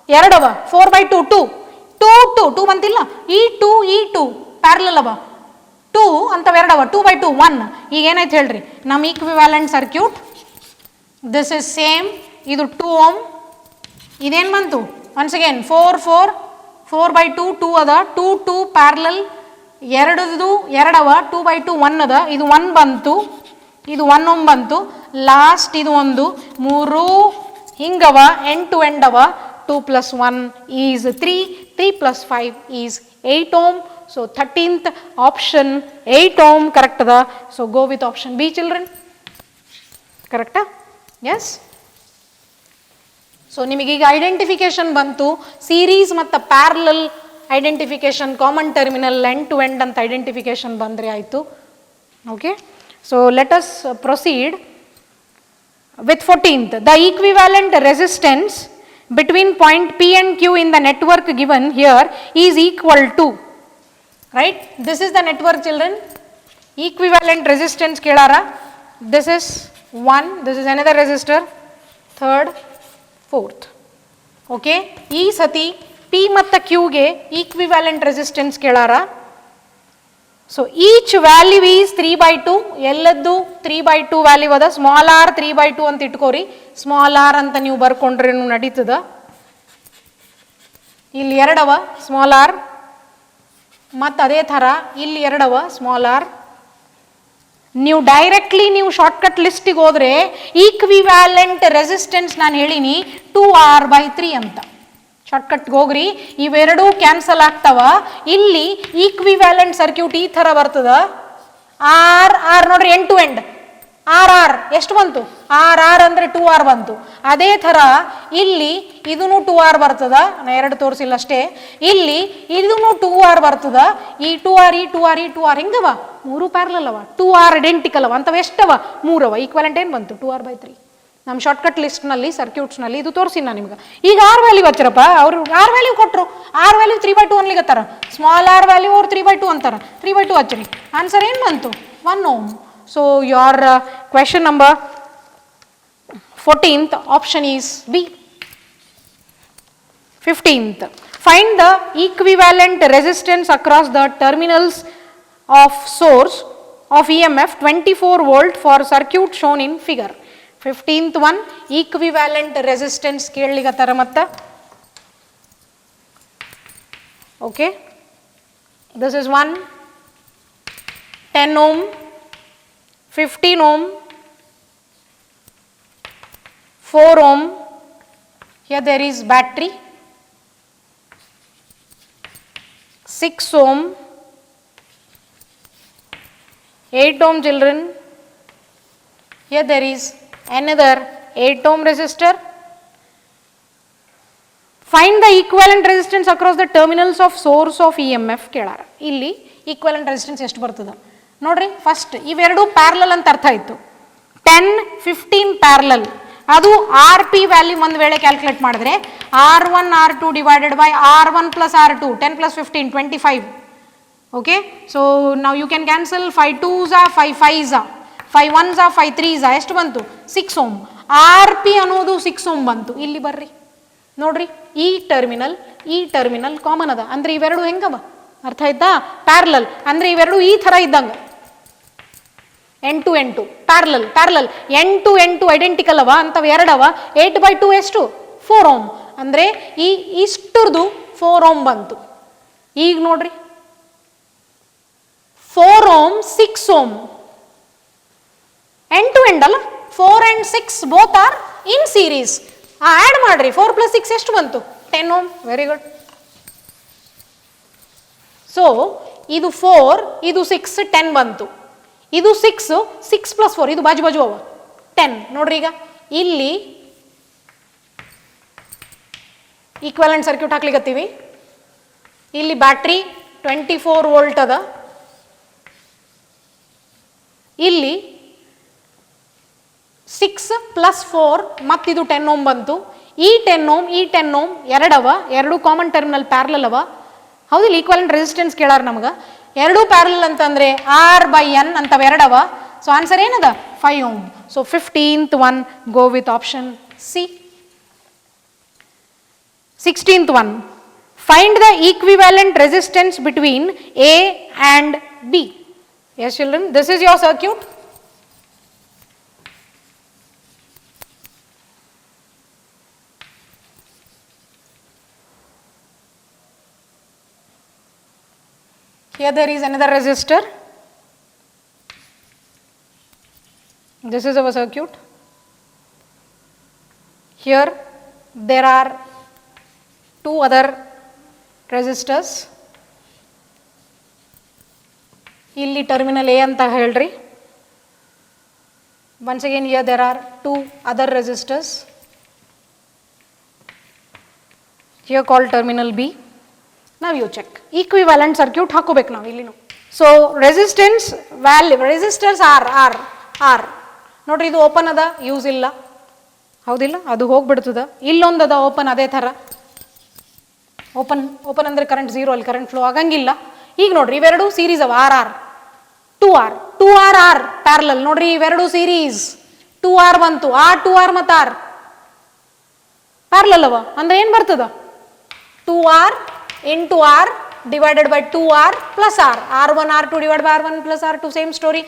2 ಅವ. 4/2 2 ಬಂತಿಲ್ಲ. ಈ 2 ಪ್ಯಾರಲಲ್ ಅವ, 2 ಅಂತವ 2 ಅವ. 2/2 1. ಈಗ ಏನಾಯ್ತು ಹೇಳ್ರಿ ನಮ್ಮ equivalent circuit? This is same. ಇದು 2 ohm, ಇದೇನು ಬಂತು? ಒನ್ಸ್ ಅಗೇನ್ 4/2 2 ಅದ, 2 ಪ್ಯಾರಲಲ್, 2 ಅವ, 2/2 1 ಅದ. ಇದು 1 ಬಂತು, ಇದು 1 ohm ಬಂತು. ಲಾಸ್ಟ್ ಇದು 1, 3 ಹಿಂಗವ, ಎಂಡ್ ಟು ಎಂಡ್ ಅವ. 2 + 1 is 3, 3 + 5 is 8 ohm. So 13th option 8 ohm correct ada. So go with option B, children. Correct? Yes. So ನಿಮಗೆ ಈಗ ಐಡೆಂಟಿಫಿಕೇಶನ್ ಬಂತು. ಸೀರೀಸ್ ಮತ್ತು parallel identification, common terminal, end to end ಅಂತ identification ಬಂದರೆ ಆಯಿತು. Okay, so let us proceed with 14th. The equivalent resistance between point P and Q in the network given here is equal to, right? This is the network, children. Equivalent resistance kelara. This is 1, this is another resistor, 3rd, 4th. Okay, ee sati P matta Q ge equivalent resistance kelara. So each value is 3/2. ಎಲ್ಲದ್ದು 3/2 value ಅದ. Small r 3/2 ಅಂತ ಇಟ್ಕೋರಿ. Small r ಅಂತ ನೀವು ಬರ್ಕೊಂಡ್ರೇನು ನಡೀತದ. ಇಲ್ಲಿ 2 ಅವ small r, ಮತ್ತು ಅದೇ ಥರ ಇಲ್ಲಿ 2 ಅವ ಸ್ಮಾಲ್ r. ನೀವು ಡೈರೆಕ್ಟ್ಲಿ ನೀವು ಶಾರ್ಟ್ಕಟ್ ಲಿಸ್ಟಿಗೆ ಹೋದರೆ ಈಕ್ವಿವ್ಯಾಲೆಂಟ್ ರೆಸಿಸ್ಟೆನ್ಸ್ ನಾನು ಹೇಳಿನಿ 2r/3 ಅಂತ. ಶಾರ್ಟ್ಕಟ್ಗೆ ಹೋಗ್ರಿ, ಇವೆರಡೂ ಕ್ಯಾನ್ಸಲ್ ಆಗ್ತಾವ. ಇಲ್ಲಿ ಈಕ್ವಿವ್ಯಾಲೆಂಟ್ ಸರ್ಕ್ಯೂಟ್ ಈ ಥರ ಬರ್ತದ. ಆರ್ ನೋಡ್ರಿ, ಎಂಡ್ ಟು ಎಂಡ್ ಆರ್ ಎಷ್ಟು ಬಂತು? ಆರ್ ಅಂದರೆ 2r ಬಂತು. ಅದೇ ಥರ ಇಲ್ಲಿ ಇದೂ 2r ಬರ್ತದ. ನಾ 2 ತೋರಿಸಿಲ್ಲ ಅಷ್ಟೇ. ಇಲ್ಲಿ ಇದೂ 2r ಬರ್ತದ. ಈ 2r ಹಿಂಗವ, 3 ಪ್ಯಾರಲಲ್ ಅವ. 2r ಐಡೆಂಟಿಕಲ್ ಅವ ಅಂತವ. ಎಷ್ಟವ? 3 ಅವ. ಈಕ್ವಾಲೆಂಟ್ ಏನು ಬಂತು? 2r/3. ನಮ್ಮ ಶಾರ್ಟ್ಕಟ್ ಲಿಸ್ಟ್ನಲ್ಲಿ, ಸರ್ಕ್ಯೂಟ್ಸ್ನಲ್ಲಿ ಇದು ತೋರಿಸಿ ನಾನು ನಿಮ್ಗೆ. ಈಗ ಆರ್ ವ್ಯಾಲ್ಯೂ ಹಚ್ಚರಪ್ಪ, ಅವರು ಆರ್ ವ್ಯಾಲ್ಯೂ ಕೊಟ್ಟರು. ಆರ್ ವ್ಯಾಲ್ಯೂ 3/2 ಅನ್ಲಿಗತ್ತಾರ. ಸ್ಮಾಲ್ ಆರ್ ವ್ಯಾಲ್ಯೂ ಅವ್ರು 3/2 ಅಂತಾರೆ. 3/2 ಹಚ್ಚಿರಿ. ಆನ್ಸರ್ ಏನು ಬಂತು? 1 ohm. So your question number 14th option is B. 15th, find the equivalent resistance across the terminals of source of EMF 24 volt for circuit shown in figure. 15th one, equivalent resistance ಕೇಳಲಿಗತ್ತಾರ ಮತ್ತ. Okay, this is 1, 10 ohm, 15 ohm, 4 ohm. Here there is battery. 6 ohm, 8 ohm, children. Here there is another 8 ohm resistor. Find the equivalent resistance across the terminals of source of EMF ಕೇಳಾರ. ಇಲ್ಲಿ equivalent resistance ಎಷ್ಟು ಬರ್ತದ ನೋಡ್ರಿ. First ಇವೆರಡು parallel ಅಂತ ಅರ್ಥ ಆಯಿತು. 10, 15 parallel. ಅದು R P value ಒಂದು ವೇಳೆ ಕ್ಯಾಲ್ಕುಲೇಟ್ ಮಾಡಿದ್ರೆ R1 R2 divided by R1 + R2, 10 + 15 25. Okay, so now you can cancel 5 2s are 5 5s are 5 1s are 5 3s are ಎಷ್ಟು ಬಂತು 6 ohm. RP ಅನ್ನೋದು 6 ohm ಬಂತು. ಇಲ್ಲಿ ಬರ್ರಿ ನೋಡ್ರಿ, ಈ ಟರ್ಮಿನಲ್ ಕಾಮನ್ ಅದ ಅಂದ್ರೆ ಇವೆರಡು ಹೆಂಗವ ಅರ್ಥ ಆಯ್ತಾ, ಪ್ಯಾರಲಲ್ ಅಂದ್ರೆ ಇವೆರಡು ಈ ತರ ಇದ್ದಂಗ N2 ಪ್ಯಾರಲಲ್ N2 ಐಡೆಂಟಿಕಲ್ ಅವ ಅಂತವ ಎರಡವ 8/2 ಎಷ್ಟು 4 ohm ಅಂದ್ರೆ ಈ ಇಷ್ಟುರ್ದು 4 ohm ಬಂತು. ಈಗ ನೋಡ್ರಿ 4 ohm 6 ohm N2 ಅಲ್ಲ 4 and 6 both are in series. Add ಮಾಡ್ರಿ 4 + 6 ಎಷ್ಟು ಬಂತು 10 ohm. Very good. ಸೊ ಇದು 4 ಇದು 6 10 ಬಂತು. ಇದು 6 + 4 ಇದು ಬಾಜು ಅವ 10. ನೋಡ್ರಿ ಈಗ ಇಲ್ಲಿ ಈಕ್ವಲೆಂಟ್ ಸರ್ಕ್ಯೂಟ್ ಹಾಕ್ಲಿಕ್ಕತ್ತೀವಿ. ಇಲ್ಲಿ ಬ್ಯಾಟ್ರಿ 24 ವೋಲ್ಟ್ ಅದ, ಇಲ್ಲಿ 6 + 4 ಮತ್ತಿದು 10 ohm ಬಂತು. ಈ 10 ohm ಎರಡವ, ಎರಡು ಕಾಮನ್ ಟರ್ಮಿನಲ್ ಪ್ಯಾರಲಲ್ ಅವ. ಹೌದಿಲ್ಲ, ಈಕ್ವಲೆಂಟ್ ರೆಸಿಸ್ಟೆನ್ಸ್ ಕೇಳಾರ ನಮ್ಗೆ. ಎರಡು ಪ್ಯಾರಲಲ್ ಅಂತಂದ್ರೆ R/N ಅಂತವ ಎರಡವ. ಸೊ ಆನ್ಸರ್ ಏನದ 5 ohm. So 15th one go with option C. 16th one, find the equivalent resistance between A and B. Yes children, this is your circuit. Here there is another resistor. This is our circuit. Here there are two other resistors. ಇಲ್ಲಿ terminal A ಅಂತ ಹೇಳ್ರಿ. Once again here there are two other resistors. Here called terminal B. Now you check. Equivalent circuit ಹಾಕೋಬೇಕು ನಾವು ಇಲ್ಲಿ. So resistance value resistors are ನೋಡ್ರಿ, ಇದು open ಅದ, use ಇಲ್ಲ, ಹೌದಿಲ್ಲ, ಅದು ಹೋಗ್ಬಿಡ್ತದ. ಇಲ್ಲೊಂದದ ಓಪನ್, ಅದೇ ಥರ ಓಪನ್ ಅಂದರೆ ಕರೆಂಟ್ 0, ಅಲ್ಲಿ ಕರೆಂಟ್ ಫ್ಲೋ ಆಗಂಗಿಲ್ಲ. ಈಗ ನೋಡ್ರಿ ಇವೆರಡು ಸೀರೀಸ್ ಅವ, R 2R ಪ್ಯಾರಲಲ್. ನೋಡ್ರಿ ಇವೆರಡು ಸೀರೀಸ್ 2R ಬಂತು, R ಮತ್ತು R ಪ್ಯಾರಲಲ್ ಅವ ಅಂದ್ರೆ ಏನು ಬರ್ತದ 2R into R divided by 2R plus R. R1 R2 divided by R1 plus R2, same story.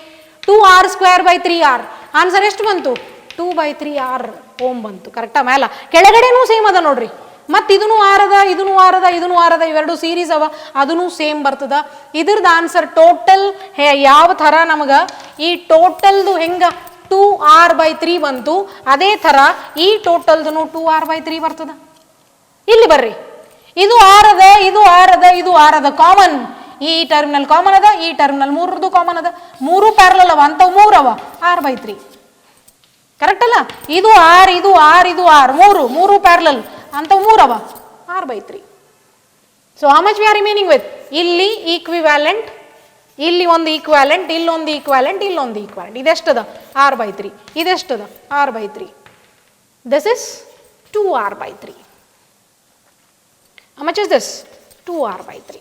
2R square by 3R. Answer ಎಷ್ಟು ಬಂತು 2/3R ಓಮ್ ಬಂತು. ಕರೆಕ್ಟಾ? ಮೇಲ ಕೆಳಗಡೆನೂ ಸೇಮ್ ಅದ ನೋಡ್ರಿ. ಮತ್ತು ಇದೂ ಆರದ, ಇದೂ ಆರದ, ಇವೆರಡು ಸೀರೀಸ್ ಅವ, ಅದೂ ಸೇಮ್ ಬರ್ತದ. ಇದ್ರದ್ದು ಆನ್ಸರ್ ಟೋಟಲ್ ಯಾವ ಥರ ನಮಗೆ ಈ ಟೋಟಲ್ದು ಹೆಂಗ 2R/3 ಬಂತು, ಅದೇ ಥರ ಈ ಟೋಟಲ್ದು 2R/3 ಬರ್ತದ. ಇಲ್ಲಿ ಬರ್ರಿ, ಇದು ಆರದ, ಇದು ಆರದ ಕಾಮನ್. ಈ ಟರ್ಮಿನಲ್ ಕಾಮನ್ ಅದ, ಈ ಟರ್ಮಿನಲ್ ಮೂರದು ಕಾಮನ್ ಅದ, ಮೂರು ಪ್ಯಾರಲಲ್ ಅವ, ಅಂತವು ಮೂರವ, R/3 ಕರೆಕ್ಟ್ ಅಲ್ಲ? ಇದು ಆರ್ ಮೂರು ಪ್ಯಾರಲಲ್ ಅಂತವು ಮೂರವ, R/3. So how much we are remaining with? ಇಲ್ಲಿ ಈಕ್ವಿವ್ಯಾಲೆಂಟ್, ಇಲ್ಲಿ ಒಂದು ಈಕ್ವ್ಯಾಲೆಂಟ್, ಇಲ್ಲೊಂದು ಈಕ್ವ್ಯಾಲೆಂಟ್, ಇಲ್ಲೊಂದು ಈಕ್ವ್ಯಾಲೆಂಟ್. ಇದೆಷ್ಟದ R/3, ಇದೆಷ್ಟದ R/3. This is 2R/3. How much is this? 2R/3.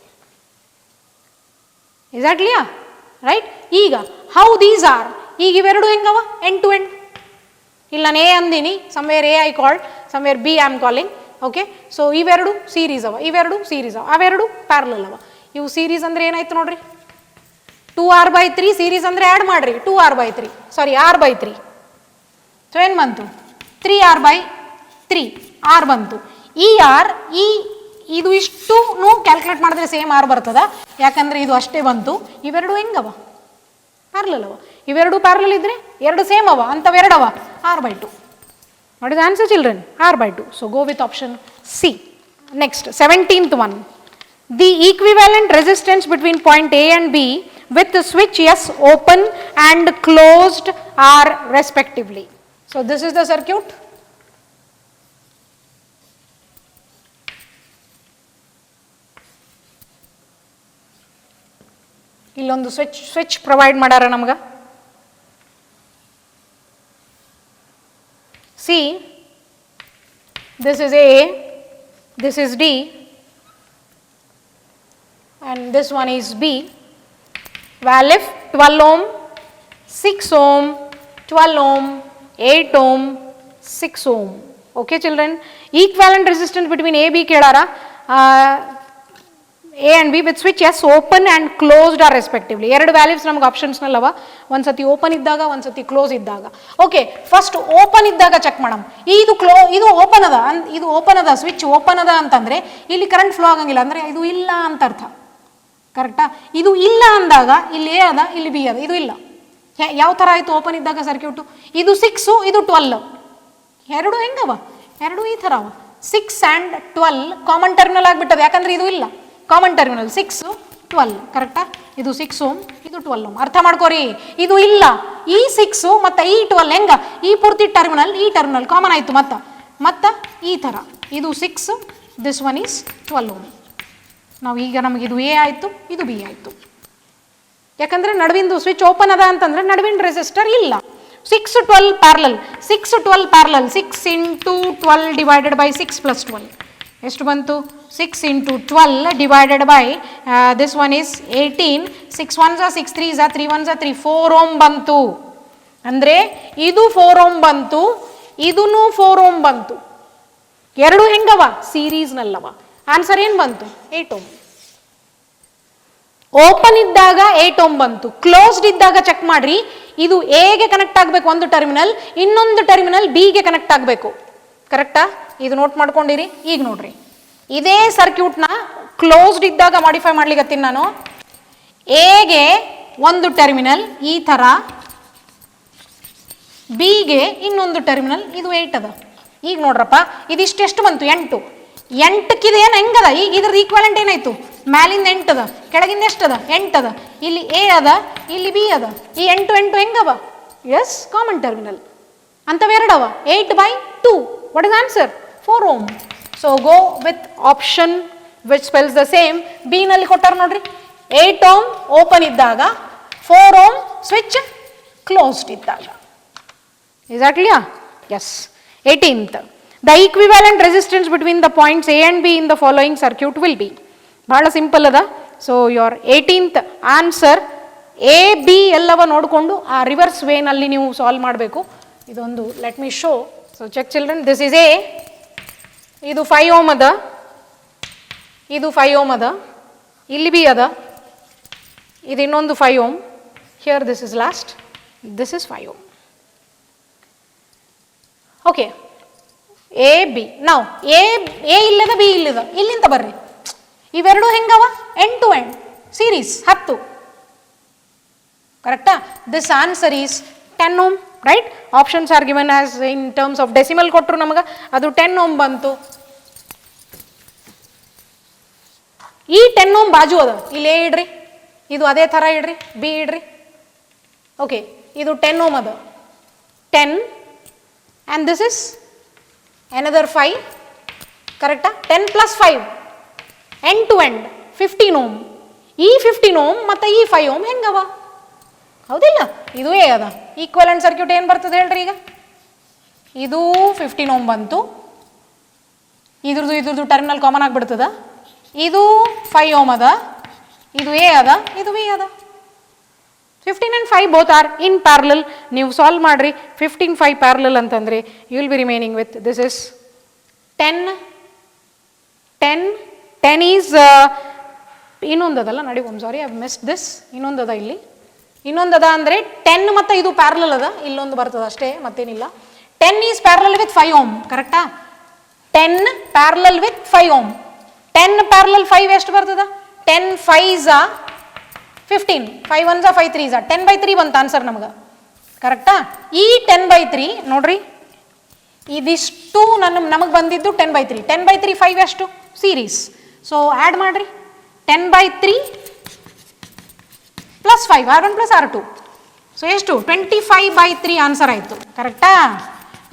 Is that clear? Right? ಈಗ how these are? ಈಗ ಇವೆರಡು ಹೆಂಗವ end to end. ಇಲ್ಲಿ ನಾನು A ಅಂದಿನಿ, somewhere A I called, somewhere B I am calling. Okay, so ಇವೆರಡು series ಅವ, ಇವೆರಡು series ಅವ, ಅವೆರಡು ಪ್ಯಾರಲಲ್ ಅವ. ಇವು ಸೀರೀಸ್ ಅಂದ್ರೆ ಏನಾಯ್ತು ನೋಡ್ರಿ, 2R/3 ಸೀರೀಸ್ ಅಂದ್ರೆ ಆ್ಯಡ್ ಮಾಡ್ರಿ, 2R/3 ಸಾರಿ R/3. ಸೊ ಏನು ಬಂತು 3R/3 R ಬಂತು. ಈ ಆರ್ ಇದು ಇಷ್ಟು ಕ್ಯಾಲ್ಕುಲೇಟ್ ಮಾಡಿದ್ರೆ ಸೇಮ್ ಆರ್ ಬರ್ತದ, ಯಾಕಂದ್ರೆ ಇದು ಅಷ್ಟೇ ಬಂತು. ಇವೆರಡು ಹೆಂಗವ ಪ್ಯಾರಲಲ್ ಅವ, ಇವೆರಡು ಪ್ಯಾರಲಲ್ ಇದ್ರೆ ಎರಡು ಸೇಮ್ ಅವ, ಅಂತವೆರಡವ, R/2. What is answer children? R/2. So go with option C. Next 17th one, the equivalent resistance between point A and B with the switch S open and closed R respectively. So this is the circuit. ಇಲ್ಲೊಂದು switch provide ಮಾಡ್ಯಾರ ನಮ್ಗೆ. See this is A, this is D. and this one is B. Valve 12 ohm, 6 ohm, 12 ohm, 8 ohm, 6 ohm. Okay children, equivalent resistance between A, B ಕೇಳಾರ A and B with switch S open and closed are respectively. ಎರಡು values ನಮ್ಗೆ ಆಪ್ಷನ್ಸ್ನಲ್ಲಿ ಅವ, ಒಂದ್ಸತಿ open ಇದ್ದಾಗ ಒಂದ್ಸತಿ close ಇದ್ದಾಗ. Okay, first open ಇದ್ದಾಗ check madam. ಇದು open ಅದ, ಇದು ಓಪನ್ ಅದ, ಸ್ವಿಚ್ ಓಪನ್ ಅದ ಅಂತಂದ್ರೆ ಇಲ್ಲಿ ಕರೆಂಟ್ ಫ್ಲೋ ಆಗಂಗಿಲ್ಲ, ಅಂದ್ರೆ ಇದು ಇಲ್ಲ ಅಂತ ಅರ್ಥ. ಕರೆಕ್ಟಾ? ಇದು ಇಲ್ಲ ಅಂದಾಗ ಇಲ್ಲಿ ಎ ಅದ, ಇಲ್ಲಿ ಬಿ ಅದ, ಇದು ಇಲ್ಲ. ಯಾವ ಥರ ಆಯಿತು ಓಪನ್ ಇದ್ದಾಗ ಸರ್ಕ್ಯೂಟು? ಇದು 6, ಇದು 12, ಎರಡು ಹೆಂಗವ? ಎರಡು ಈ ಥರ ಅವ. 6 and 12 ಕಾಮನ್ ಟರ್ಮಿನಲ್ ಆಗಿಬಿಟ್ಟದ, ಯಾಕಂದ್ರೆ ಇದು ಇಲ್ಲ. Common terminal 6, 12. ಕರೆಕ್ಟಾ? ಇದು 6 ಓಮ್, ಇದು 12 ಓಮ್. ಅರ್ಥ ಮಾಡ್ಕೋರಿ, ಇದು ಇಲ್ಲ. ಈ 6 ಮತ್ತು ಈ 12 ಹೆಂಗ? ಈ ಪೂರ್ತಿ ಟರ್ಮಿನಲ್, ಈ ಟರ್ಮಿನಲ್ ಕಾಮನ್ ಆಯಿತು. ಮತ್ತ ಈ ಥರ ಇದು 6, ದಿಸ್ ಒನ್ ಈಸ್ 12 ಓಮ್. ನಾವು ಈಗ ನಮಗೆ ಇದು ಎ ಆಯಿತು, ಇದು ಬಿ ಆಯಿತು. ಯಾಕಂದರೆ ನಡುವಿಂದು ಸ್ವಿಚ್ ಓಪನ್ ಅದ ಅಂತಂದ್ರೆ ನಡುವಿನ ರೆಸಿಸ್ಟರ್ ಇಲ್ಲ. 6, 12 parallel, 6, 12 parallel, 6 into 12 divided by 6 plus 12 ಎಷ್ಟು ಬಂತು? 6 into 12 divided by this one is 18. 6 ones are 6 3s are 3 ones are 3, 4 ohm ಬಂತು. ಅಂದರೆ ಇದು 4 ohm ಬಂತು, ಇದೂ 4 ohm ಬಂತು. ಎರಡು ಹೆಂಗವ? ಸೀರೀಸ್ನಲ್ಲವ. ಆನ್ಸರ್ ಏನು ಬಂತು? 8 ohm. ಓಪನ್ ಇದ್ದಾಗ 8 ohm ಬಂತು. ಕ್ಲೋಸ್ಡ್ ಇದ್ದಾಗ ಚೆಕ್ ಮಾಡ್ರಿ, ಇದು ಎಗೆ ಕನೆಕ್ಟ್ ಆಗಬೇಕು ಒಂದು ಟರ್ಮಿನಲ್, ಇನ್ನೊಂದು ಟರ್ಮಿನಲ್ ಬಿಗೆ ಕನೆಕ್ಟ್ ಆಗಬೇಕು. ಕರೆಕ್ಟಾ? ಇದು ನೋಟ್ ಮಾಡ್ಕೊಂಡಿರಿ. ಈಗ ನೋಡ್ರಿ, ಇದೇ ಸರ್ಕ್ಯೂಟ್ನ ಕ್ಲೋಸ್ಡ್ ಇದ್ದಾಗ ಮಾಡಿಫೈ ಮಾಡ್ಲಿಕ್ಕತ್ತೀನಿ ನಾನು. ಎಗೆ ಒಂದು ಟರ್ಮಿನಲ್ ಈ ಥರ, ಬಿಗೆ ಇನ್ನೊಂದು ಟರ್ಮಿನಲ್, ಇದು 8 ಅದ. ಈಗ ನೋಡ್ರಪ್ಪ, ಇದಿಷ್ಟೆಷ್ಟು ಬಂತು? 8. 8ಕ್ಕಿದು ಏನು ಹೆಂಗದ? ಈಗ ಇದ್ರ ಈಕ್ವಾಲೆಂಟ್ ಏನಾಯ್ತು? ಮ್ಯಾಲಿಂದ 8 ಅದ, ಕೆಳಗಿಂದ ಎಷ್ಟದ? 8 ಅದ. ಇಲ್ಲಿ ಎ ಅದ, ಇಲ್ಲಿ ಬಿ ಅದ. ಈ 8 8 ಹೆಂಗವ? Yes, common terminal. ಅಂತವೆರಡವ. 8/2. What is answer? 4 ohm. So go with option which spells the same. B ನಲ್ಲಿ ಕೊಟ್ಟಾರ ನೋಡ್ರಿ, 8 ohm ಓಪನ್ ಇದ್ದಾಗ, 4 ohm ಸ್ವಿಚ್ ಕ್ಲೋಸ್ಡ್ ಇದ್ದಾಗ. Is that clear? Yes. 18th. The equivalent resistance between the points A and B in the following circuit will be. ಬಹಳ simple ಅದ. So your 18th answer A B ಎಲ್ಲವ ನೋಡಿಕೊಂಡು ಆ reverse ವೇನಲ್ಲಿ ನೀವು solve ಮಾಡಬೇಕು. ಇದೊಂದು let me show. So check children, this is A, ಇದು 5 ohm ಅದ, ಇದು 5 ohm ಅದ, ಇಲ್ಲಿ ಬಿ ಅದ, ಇದು ಇನ್ನೊಂದು 5 ohm. Here this is last, this is 5 ohm. Okay, A B. ನಾವು ಎ ಇಲ್ಲದ, ಬಿ ಇಲ್ಲದ, ಇಲ್ಲಿಂದ ಬರ್ರಿ. ಇವೆರಡು ಹೆಂಗವ? End to end series 10. ಕರೆಕ್ಟಾ? This answer is 10 ohm. Right? Options are given as in terms of decimal ಕೊಟ್ಟರು ನಮಗೆ, ಅದು 10 ohm ಬಂತು. ಈ 10 ohm ಬಾಜು ಅದ, ಇಲ್ಲಿ ಎ ಇಡ್ರಿ, ಇದು ಅದೇ ಥರ ಇಡ್ರಿ, ಬಿ ಇಡ್ರಿ. ಓಕೆ, ಇದು 10 ohm ಅದ, 10 and this is another 5. ಕರೆಕ್ಟಾ? 10 plus 5 end to end 15 ohm. ಈ 15 ohm ಮತ್ತು ಈ 5 ohm ಹೆಂಗವ? ಹೌದಿಲ್ಲ? ಇದು ಎ ಅದ. ಈಕ್ವಲೆಂಟ್ ಸರ್ಕ್ಯೂಟ್ ಏನು ಬರ್ತದೆ ಹೇಳ್ರಿ ಈಗ? ಇದು 15 ohm ಬಂತು, ಇದ್ರದ್ದು ಟರ್ಮಿನಲ್ ಕಾಮನ್ ಆಗಿಬಿಡ್ತದ. ಇದು 5 ohm ಅದ, ಇದು ಎ ಅದ, ಇದು ಬಿ ಅದ. 15 and 5 both are in parallel. ನೀವು ಸಾಲ್ವ್ ಮಾಡ್ರಿ. 15, 5 parallel ಅಂತಂದ್ರೆ you will be remaining with this is 10 is ಇನ್ನೊಂದದಲ್ಲ, ನಡಿ ಒಮ್ ಸಾರಿ, ಐ ಮಿಸ್ಡ್ ದಿಸ್. ಇನ್ನೊಂದದ, ಇಲ್ಲಿ ಇನ್ನೊಂದದ ಅಂದರೆ 10 ಮತ್ತು ಇದು ಪ್ಯಾರಲಲ್ ಅದ, ಇಲ್ಲೊಂದು ಬರ್ತದೆ ಅಷ್ಟೇ, ಮತ್ತೇನಿಲ್ಲ. 10 ಈಸ್ ಪ್ಯಾರಲಲ್ ವಿತ್ 5 ohm. ಕರೆಕ್ಟಾ? 10 ಪ್ಯಾರಲಲ್ ವಿತ್ 5 ohm. 10 ಪ್ಯಾರಲಲ್ 5 ಎಷ್ಟು ಬರ್ತದ? 10 5s 15, 5 1s 5 3s 10/3 ಬಂತು ಆನ್ಸರ್ ನಮಗೆ. ಕರೆಕ್ಟಾ? ಈ 10/3 ನೋಡ್ರಿ, ಇದಿಷ್ಟು ನಮಗೆ ಬಂದಿದ್ದು 10/3. 10/3 5 ಎಷ್ಟು? ಸೀರೀಸ್. ಸೊ ಆ್ಯಡ್ ಮಾಡ್ರಿ, 10/3 plus 5, R1 plus R2. So ಎಷ್ಟು? 25/3 ಆನ್ಸರ್ ಆಯಿತು. ಕರೆಕ್ಟಾ?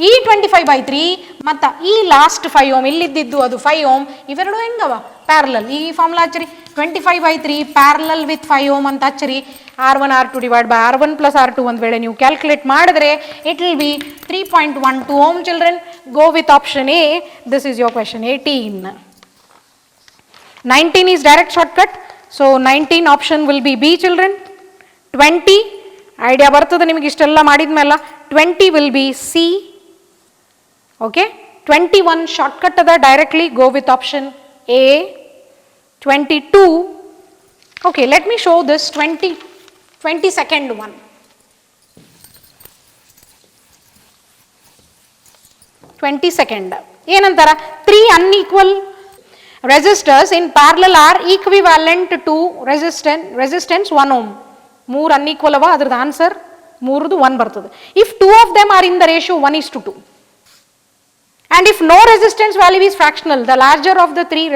ಈ 25/3 ಮತ್ತು ಈ ಲಾಸ್ಟ್ 5 ohm ಇಲ್ಲಿದ್ದು ಅದು 5 ohm, ಇವೆರಡು ಹೆಂಗವ? ಪ್ಯಾರಲಲ್. ಈ ಫಾರ್ಮುಲಾ ಹಚ್ಚರಿ, 25/3 ಪ್ಯಾರಲಲ್ ವಿತ್ 5 ohm ಅಂತ ಹಚ್ಚರಿ. R1 R2 divide by R1 plus R2 ಒಂದು ವೇಳೆ ನೀವು ಕ್ಯಾಲ್ಕುಲೇಟ್ ಮಾಡಿದ್ರೆ it will be 3.12 ohm. Children, go with option A. This is your question 18. 19 is direct shortcut. So 19 option will be B children. 20 idea ಬರ್ತದೆ ನಿಮಗೆ ಇಷ್ಟೆಲ್ಲ ಮಾಡಿದ ಮೇಲೆ. 20 will be C. Okay, 21 shortcut ಅದ, directly go with option A. 22, okay, let me show this 22nd one. 22nd ಏನಂತಾರ, 3 unequal resistors in parallel are equivalent to resistance 1 ohm. 3 unequal ಅವ, ಅದ್ರದ್ದು answer 3ದು 1 ಬರ್ತದೆ. If 2 of them are in the ratio 1:2 and if no resistance value is fractional, the larger of the 3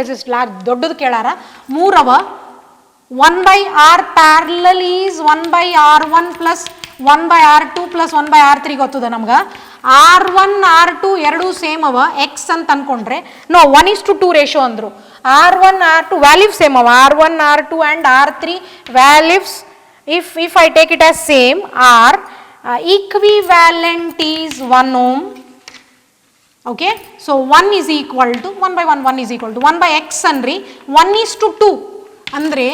ದೊಡ್ಡದು ಕೇಳಾರ 3 ಅವ. 1/R parallel is 1/R1 plus 1/R2 plus 1/R3 ಗೊತ್ತದ ನಮ್ಗೆ. R1 R2 ಎರಡು same ಅವ, X ಅಂತ ಅನ್ಕೊಂಡ್ರೆ no 1:2 ratio ಅಂದ್ರು. R1 R2 values same ಅವ, R1 R2 and R3 values if I take it as same are equivalent is 1 ohm. Okay, so 1 is equal to 1/1, 1 is equal to 1/x ಅಂದ್ರಿ 1:2 ಅಂದ್ರೆ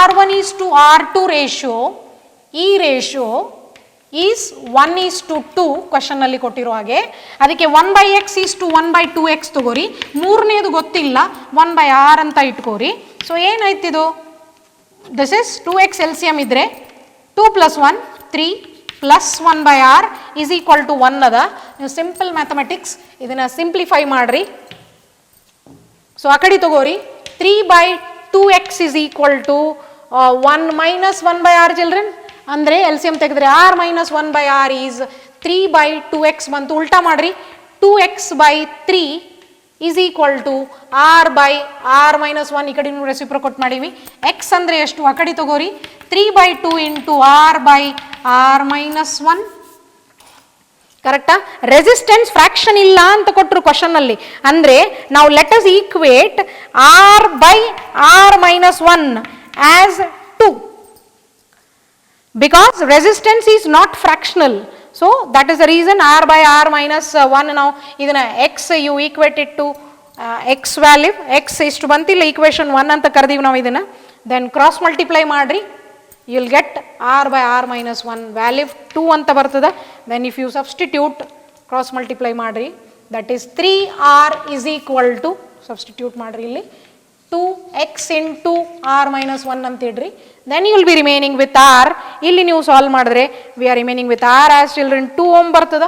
R1:R2 ratio, ಈ ratio is 1:2 question ಅಲ್ಲಿ ಕೊಟ್ಟಿರೋ ಹಾಗೆ. ಅದಕ್ಕೆ 1/x is to 1/2x ತಗೋರಿ. ಮೂರನೇದು ಗೊತ್ತಿಲ್ಲ, 1/r ಅಂತ ಇಟ್ಕೋರಿ. ಸೊ ಏನಾಯ್ತಿದು, ದಿಸ್ ಇಸ್ 2x LCM ಇದ್ರೆ 2 + 1 3 plus 1/r is equal to 1 ಅದ. ನೀವು ಸಿಂಪಲ್ ಮ್ಯಾಥಮೆಟಿಕ್ಸ್ ಇದನ್ನ ಸಿಂಪ್ಲಿಫೈ ಮಾಡ್ರಿ. ಸೊ ಆ ಕಡೆ ತಗೋರಿ, 3/2x is equal to 1 minus 1/r children. ಅಂದರೆ LCM ತೆಗೆದ್ರೆ r minus 1/r is 3/2x ಬಂತು. ಉಲ್ಟಾ ಮಾಡ್ರಿ, 2x/3 is equal to r/r minus 1. ಈ ಕಡೆ ರೆಸಿಪ್ರೋಕೇಟ್ ಮಾಡೀವಿ. x ಅಂದರೆ ಎಷ್ಟು, ಆ ಕಡೆ ತಗೋರಿ, 3/2 into r/r minus 1. ಕರೆಕ್ಟಾ? ರೆಸಿಸ್ಟೆನ್ಸ್ ಫ್ರಾಕ್ಷನ್ ಇಲ್ಲ ಅಂತ ಕೊಟ್ಟರು ಕ್ವಶನ್ ಅಲ್ಲಿ. ಅಂದ್ರೆ ನಾವು let us equate r/r minus 1 as 2 because resistance is not fractional. So that is the reason r/r minus 1. ನಾವು ಇದನ್ನ x you equate it to x value, x ಇಷ್ಟು ಬಂತಿಲ್ಲ, equation 1 ಅಂತ ಕರೆದೀವಿ ನಾವು ಇದನ್ನ. then cross multiply ಮಾಡ್ರಿ, you will get r/r minus 1 value 2 ಅಂತ ಬರ್ತದೆ. then if you substitute cross multiply ಮಾಡ್ರಿ, that is 3r is equal to, substitute ಮಾಡ್ರಿ ಇಲ್ಲಿ, 2x into r minus 1 ಅಂತ ಇಡ್ರಿ. then you will be remaining with r. ಇಲ್ಲಿ ನೀವು ಸಾಲ್ವ್ ಮಾಡಿದ್ರೆ we are remaining with r as children 2 ohm ಬರ್ತದ.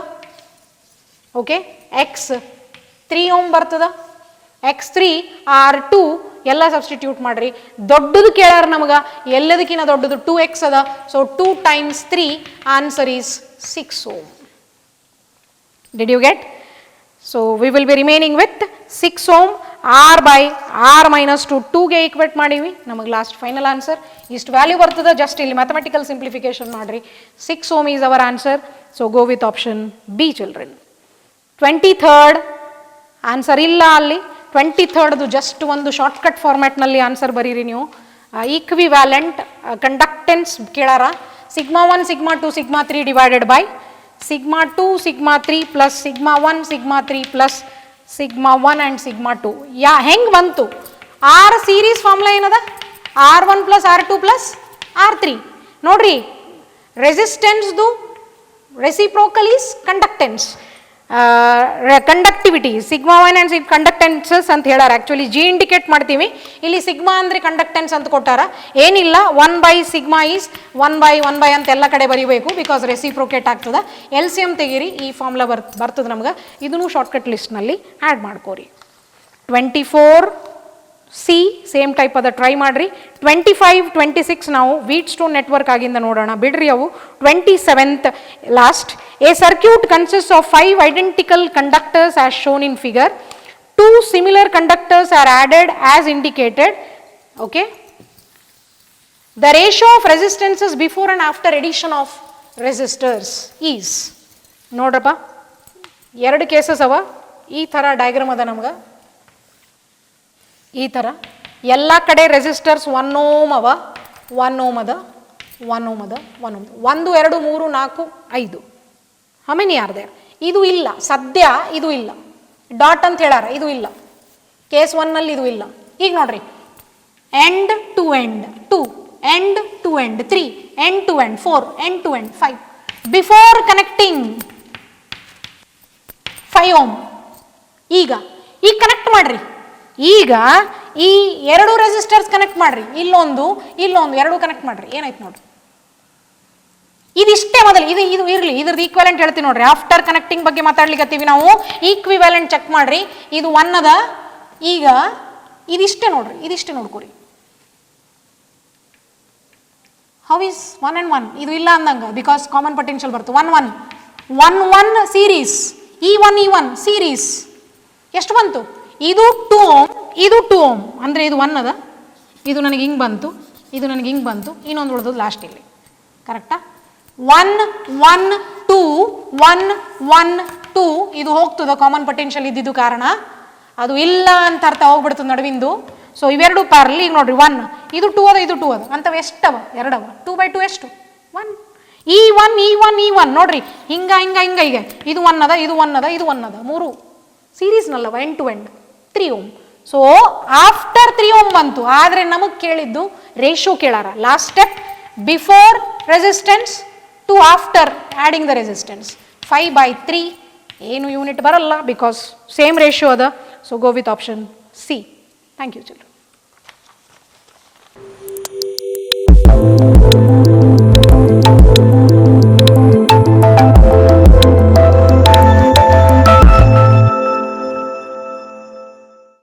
Okay, x 3 ohm ಬರ್ತದ, x3 r2 ಎಲ್ಲ ಸಬ್ಸ್ಟಿಟ್ಯೂಟ್ ಮಾಡ್ರಿ. ದೊಡ್ಡದು ಕೇಳಾರ ನಮಗ, ಎಲ್ಲದಕ್ಕಿಂತ ದೊಡ್ಡದು 2x ಅದ. So 2 times 3 answer is 6 ohm. Did you get? So we will be remaining with 6 ohm. r/r minus 2ಗೆ ಈಕ್ವೇಟ್ ಮಾಡೀವಿ, ನಮಗೆ ಲಾಸ್ಟ್ ಫೈನಲ್ ಆನ್ಸರ್ ಇಷ್ಟು ವ್ಯಾಲ್ಯೂ ಬರ್ತದೆ. ಜಸ್ಟ್ ಇಲ್ಲಿ ಮ್ಯಾಥಮೆಟಿಕಲ್ ಸಿಂಪ್ಲಿಫಿಕೇಶನ್ ಮಾಡ್ರಿ. 6 ohm is our answer. So go with option B children. 23rd answer ಇಲ್ಲ ಅಲ್ಲಿ. 23rd just ಒಂದು ಶಾರ್ಟ್ಕಟ್ ಫಾರ್ಮ್ಯಾಟ್ನಲ್ಲಿ ಆನ್ಸರ್ ಬರೀರಿ ನೀವು. ಈಕ್ವಿವ್ಯಾಲೆಂಟ್ ಕಂಡಕ್ಟೆನ್ಸ್ ಕೇಳಾರ, σ1 σ2 σ3 divided by σ2 σ3 plus σ1 σ3 plus σ1 and σ2. ಹೆಂಗೆ ಬಂತು? ಆರ್ ಸೀರೀಸ್ ಫಾರ್ಮುಲಾ ಏನದ, r1 plus r2 plus r3. ನೋಡ್ರಿ, ರೆಸಿಸ್ಟೆನ್ಸ್ದು reciprocal is conductance, conductivity σ1 and conductances ಅಂತ ಹೇಳಾರ. ಆ್ಯಕ್ಚುಲಿ ಜಿ ಇಂಡಿಕೇಟ್ ಮಾಡ್ತೀವಿ, ಇಲ್ಲಿ ಸಿಗ್ಮಾ ಅಂದರೆ ಕಂಡಕ್ಟೆನ್ಸ್ ಅಂತ ಕೊಟ್ಟಾರ. ಏನಿಲ್ಲ, 1/σ ಈಸ್ 1/1 ಅಂತ ಎಲ್ಲ ಕಡೆ ಬರೀಬೇಕು, ಬಿಕಾಸ್ ರೆಸಿಪ್ರೋಕೇಟ್ ಆಗ್ತದೆ. LCM ತೆಗೀರಿ, ಈ ಫಾರ್ಮುಲಾ ಬರ್ತದೆ ನಮ್ಗೆ. ಇದನ್ನು ಶಾರ್ಟ್ಕಟ್ ಲಿಸ್ಟ್ನಲ್ಲಿ ಆ್ಯಡ್ ಮಾಡ್ಕೋರಿ. 24C ಸೇಮ್ ಟೈಪ್ ಅದ, ಟ್ರೈ ಮಾಡ್ರಿ. 25 26 ನಾವು ವೀಟ್ ಸ್ಟೋನ್ ನೆಟ್ವರ್ಕ್ ಆಗಿಂದ ನೋಡೋಣ, ಬಿಡ್ರಿ ಅವು. 27th last. A circuit consists of 5 identical conductors as shown in figure. 2 similar conductors are added as indicated. Okay. The ratio of resistances before and after addition of resistors is, ನೋಡ್ರಪ್ಪ, 2 cases ಅವ. ಈ ಥರ diagram ಅದ ನಮ್ಗೆ, ಈ ಥರ ಎಲ್ಲ ಕಡೆ ರೆಸಿಸ್ಟರ್ಸ್ 1 ohm ಅವ, 1 ohm ಅದ, 1 ohm ಅದ, 1 ohm. 1 2 3 4 5. How many are there? ಇದು ಇಲ್ಲ ಸದ್ಯ, ಇದು ಇಲ್ಲ. ಡಾಟ್ ಅಂತ ಹೇಳಾರ, ಇದು ಇಲ್ಲ. ಕೇಸ್ 1ನಲ್ಲಿ ಇದು ಇಲ್ಲ. ಈಗ ನೋಡ್ರಿ, end to end 2, end to end 3, end to end 4, end to end 5. Before connecting 5 ohm, ಈಗ ಕನೆಕ್ಟ್ ಮಾಡ್ರಿ. ಈಗ ಈ ಎರಡು ರೆಸಿಸ್ಟರ್ಸ್ ಕನೆಕ್ಟ್ ಮಾಡ್ರಿ, ಇಲ್ಲೊಂದು ಎರಡು ಕನೆಕ್ಟ್ ಮಾಡ್ರಿ, ಏನಾಯ್ತು ನೋಡ್ರಿ. ಇದಿಷ್ಟೇ ಮೊದಲು, ಇದು ಇರಲಿ, ಇದ್ರದ್ದು ಈಕ್ವಿವೆಲೆಂಟ್ ಹೇಳ್ತೀವಿ ನೋಡ್ರಿ. ಆಫ್ಟರ್ ಕನೆಕ್ಟಿಂಗ್ ಬಗ್ಗೆ ಮಾತಾಡ್ಲಿಕ್ಕತ್ತೀವಿ ನಾವು. ಈಕ್ವಿವೆಲೆಂಟ್ ಚೆಕ್ ಮಾಡ್ರಿ. ಇದು 1 ಅದ. ಈಗ ಇದಿಷ್ಟೇ ನೋಡ್ರಿ, ಇದಿಷ್ಟೇ ನೋಡ್ಕೊರಿ. How is 1 and 1? ಇದು ಇಲ್ಲ ಅಂದಂಗ, because common potential birth. 1 1 series, E1 series ಎಷ್ಟು ಬಂತು? ಇದು 2 ohm, ಇದು 2 ohm, ಅಂದರೆ ಇದು 1 ಅದ. ಇದು ನನಗೆ ಹಿಂಗೆ ಬಂತು, ಇದು ನನಗೆ ಹಿಂಗೆ ಬಂತು, ಇನ್ನೊಂದು ಉಳಿದದ್ದು ಲಾಸ್ಟ್ ಇಲ್ಲಿ. ಕರೆಕ್ಟಾ? 1 1 2 1 1 2 ಇದು ಹೋಗ್ತದ ಕಾಮನ್ ಪೊಟೆನ್ಷಿಯಲ್ ಇದ್ದಿದ್ದು ಕಾರಣ. ಅದು ಇಲ್ಲ ಅಂತ ಅರ್ಥ ಹೋಗ್ಬಿಡ್ತದೆ ನಡುವಿಂದು. ಸೊ ಇವೆರಡು ಪ್ಯಾರಲ್. ಈಗ ನೋಡ್ರಿ 1 ಇದು 2 ಅದ, ಇದು 2 ಅದ, ಅಂತವ ಎಷ್ಟವ? ಎರಡವ. 2/2 ಎಷ್ಟು? 1. E1 ನೋಡ್ರಿ, ಹಿಂಗ ಈಗ ಇದು 1 ಅದ, ಇದು 1 ಅದ, ಇದು 1 ಅದ, 3 ಸೀರೀಸ್ನಲ್ಲವ, end to end 3 ohm. So after 3 ohm ಬಂತು. ಆದರೆ ನಮಗೆ ಕೇಳಿದ್ದು ರೇಷಿಯೋ ಕೇಳಾರ. Last step before resistance to after adding the resistance. 5/3 ಏನು ಯೂನಿಟ್ ಬರಲ್ಲ, ಬಿಕಾಸ್ ಸೇಮ್ ರೇಷಿಯೋ ಅದ. So go with option C. Thank you children.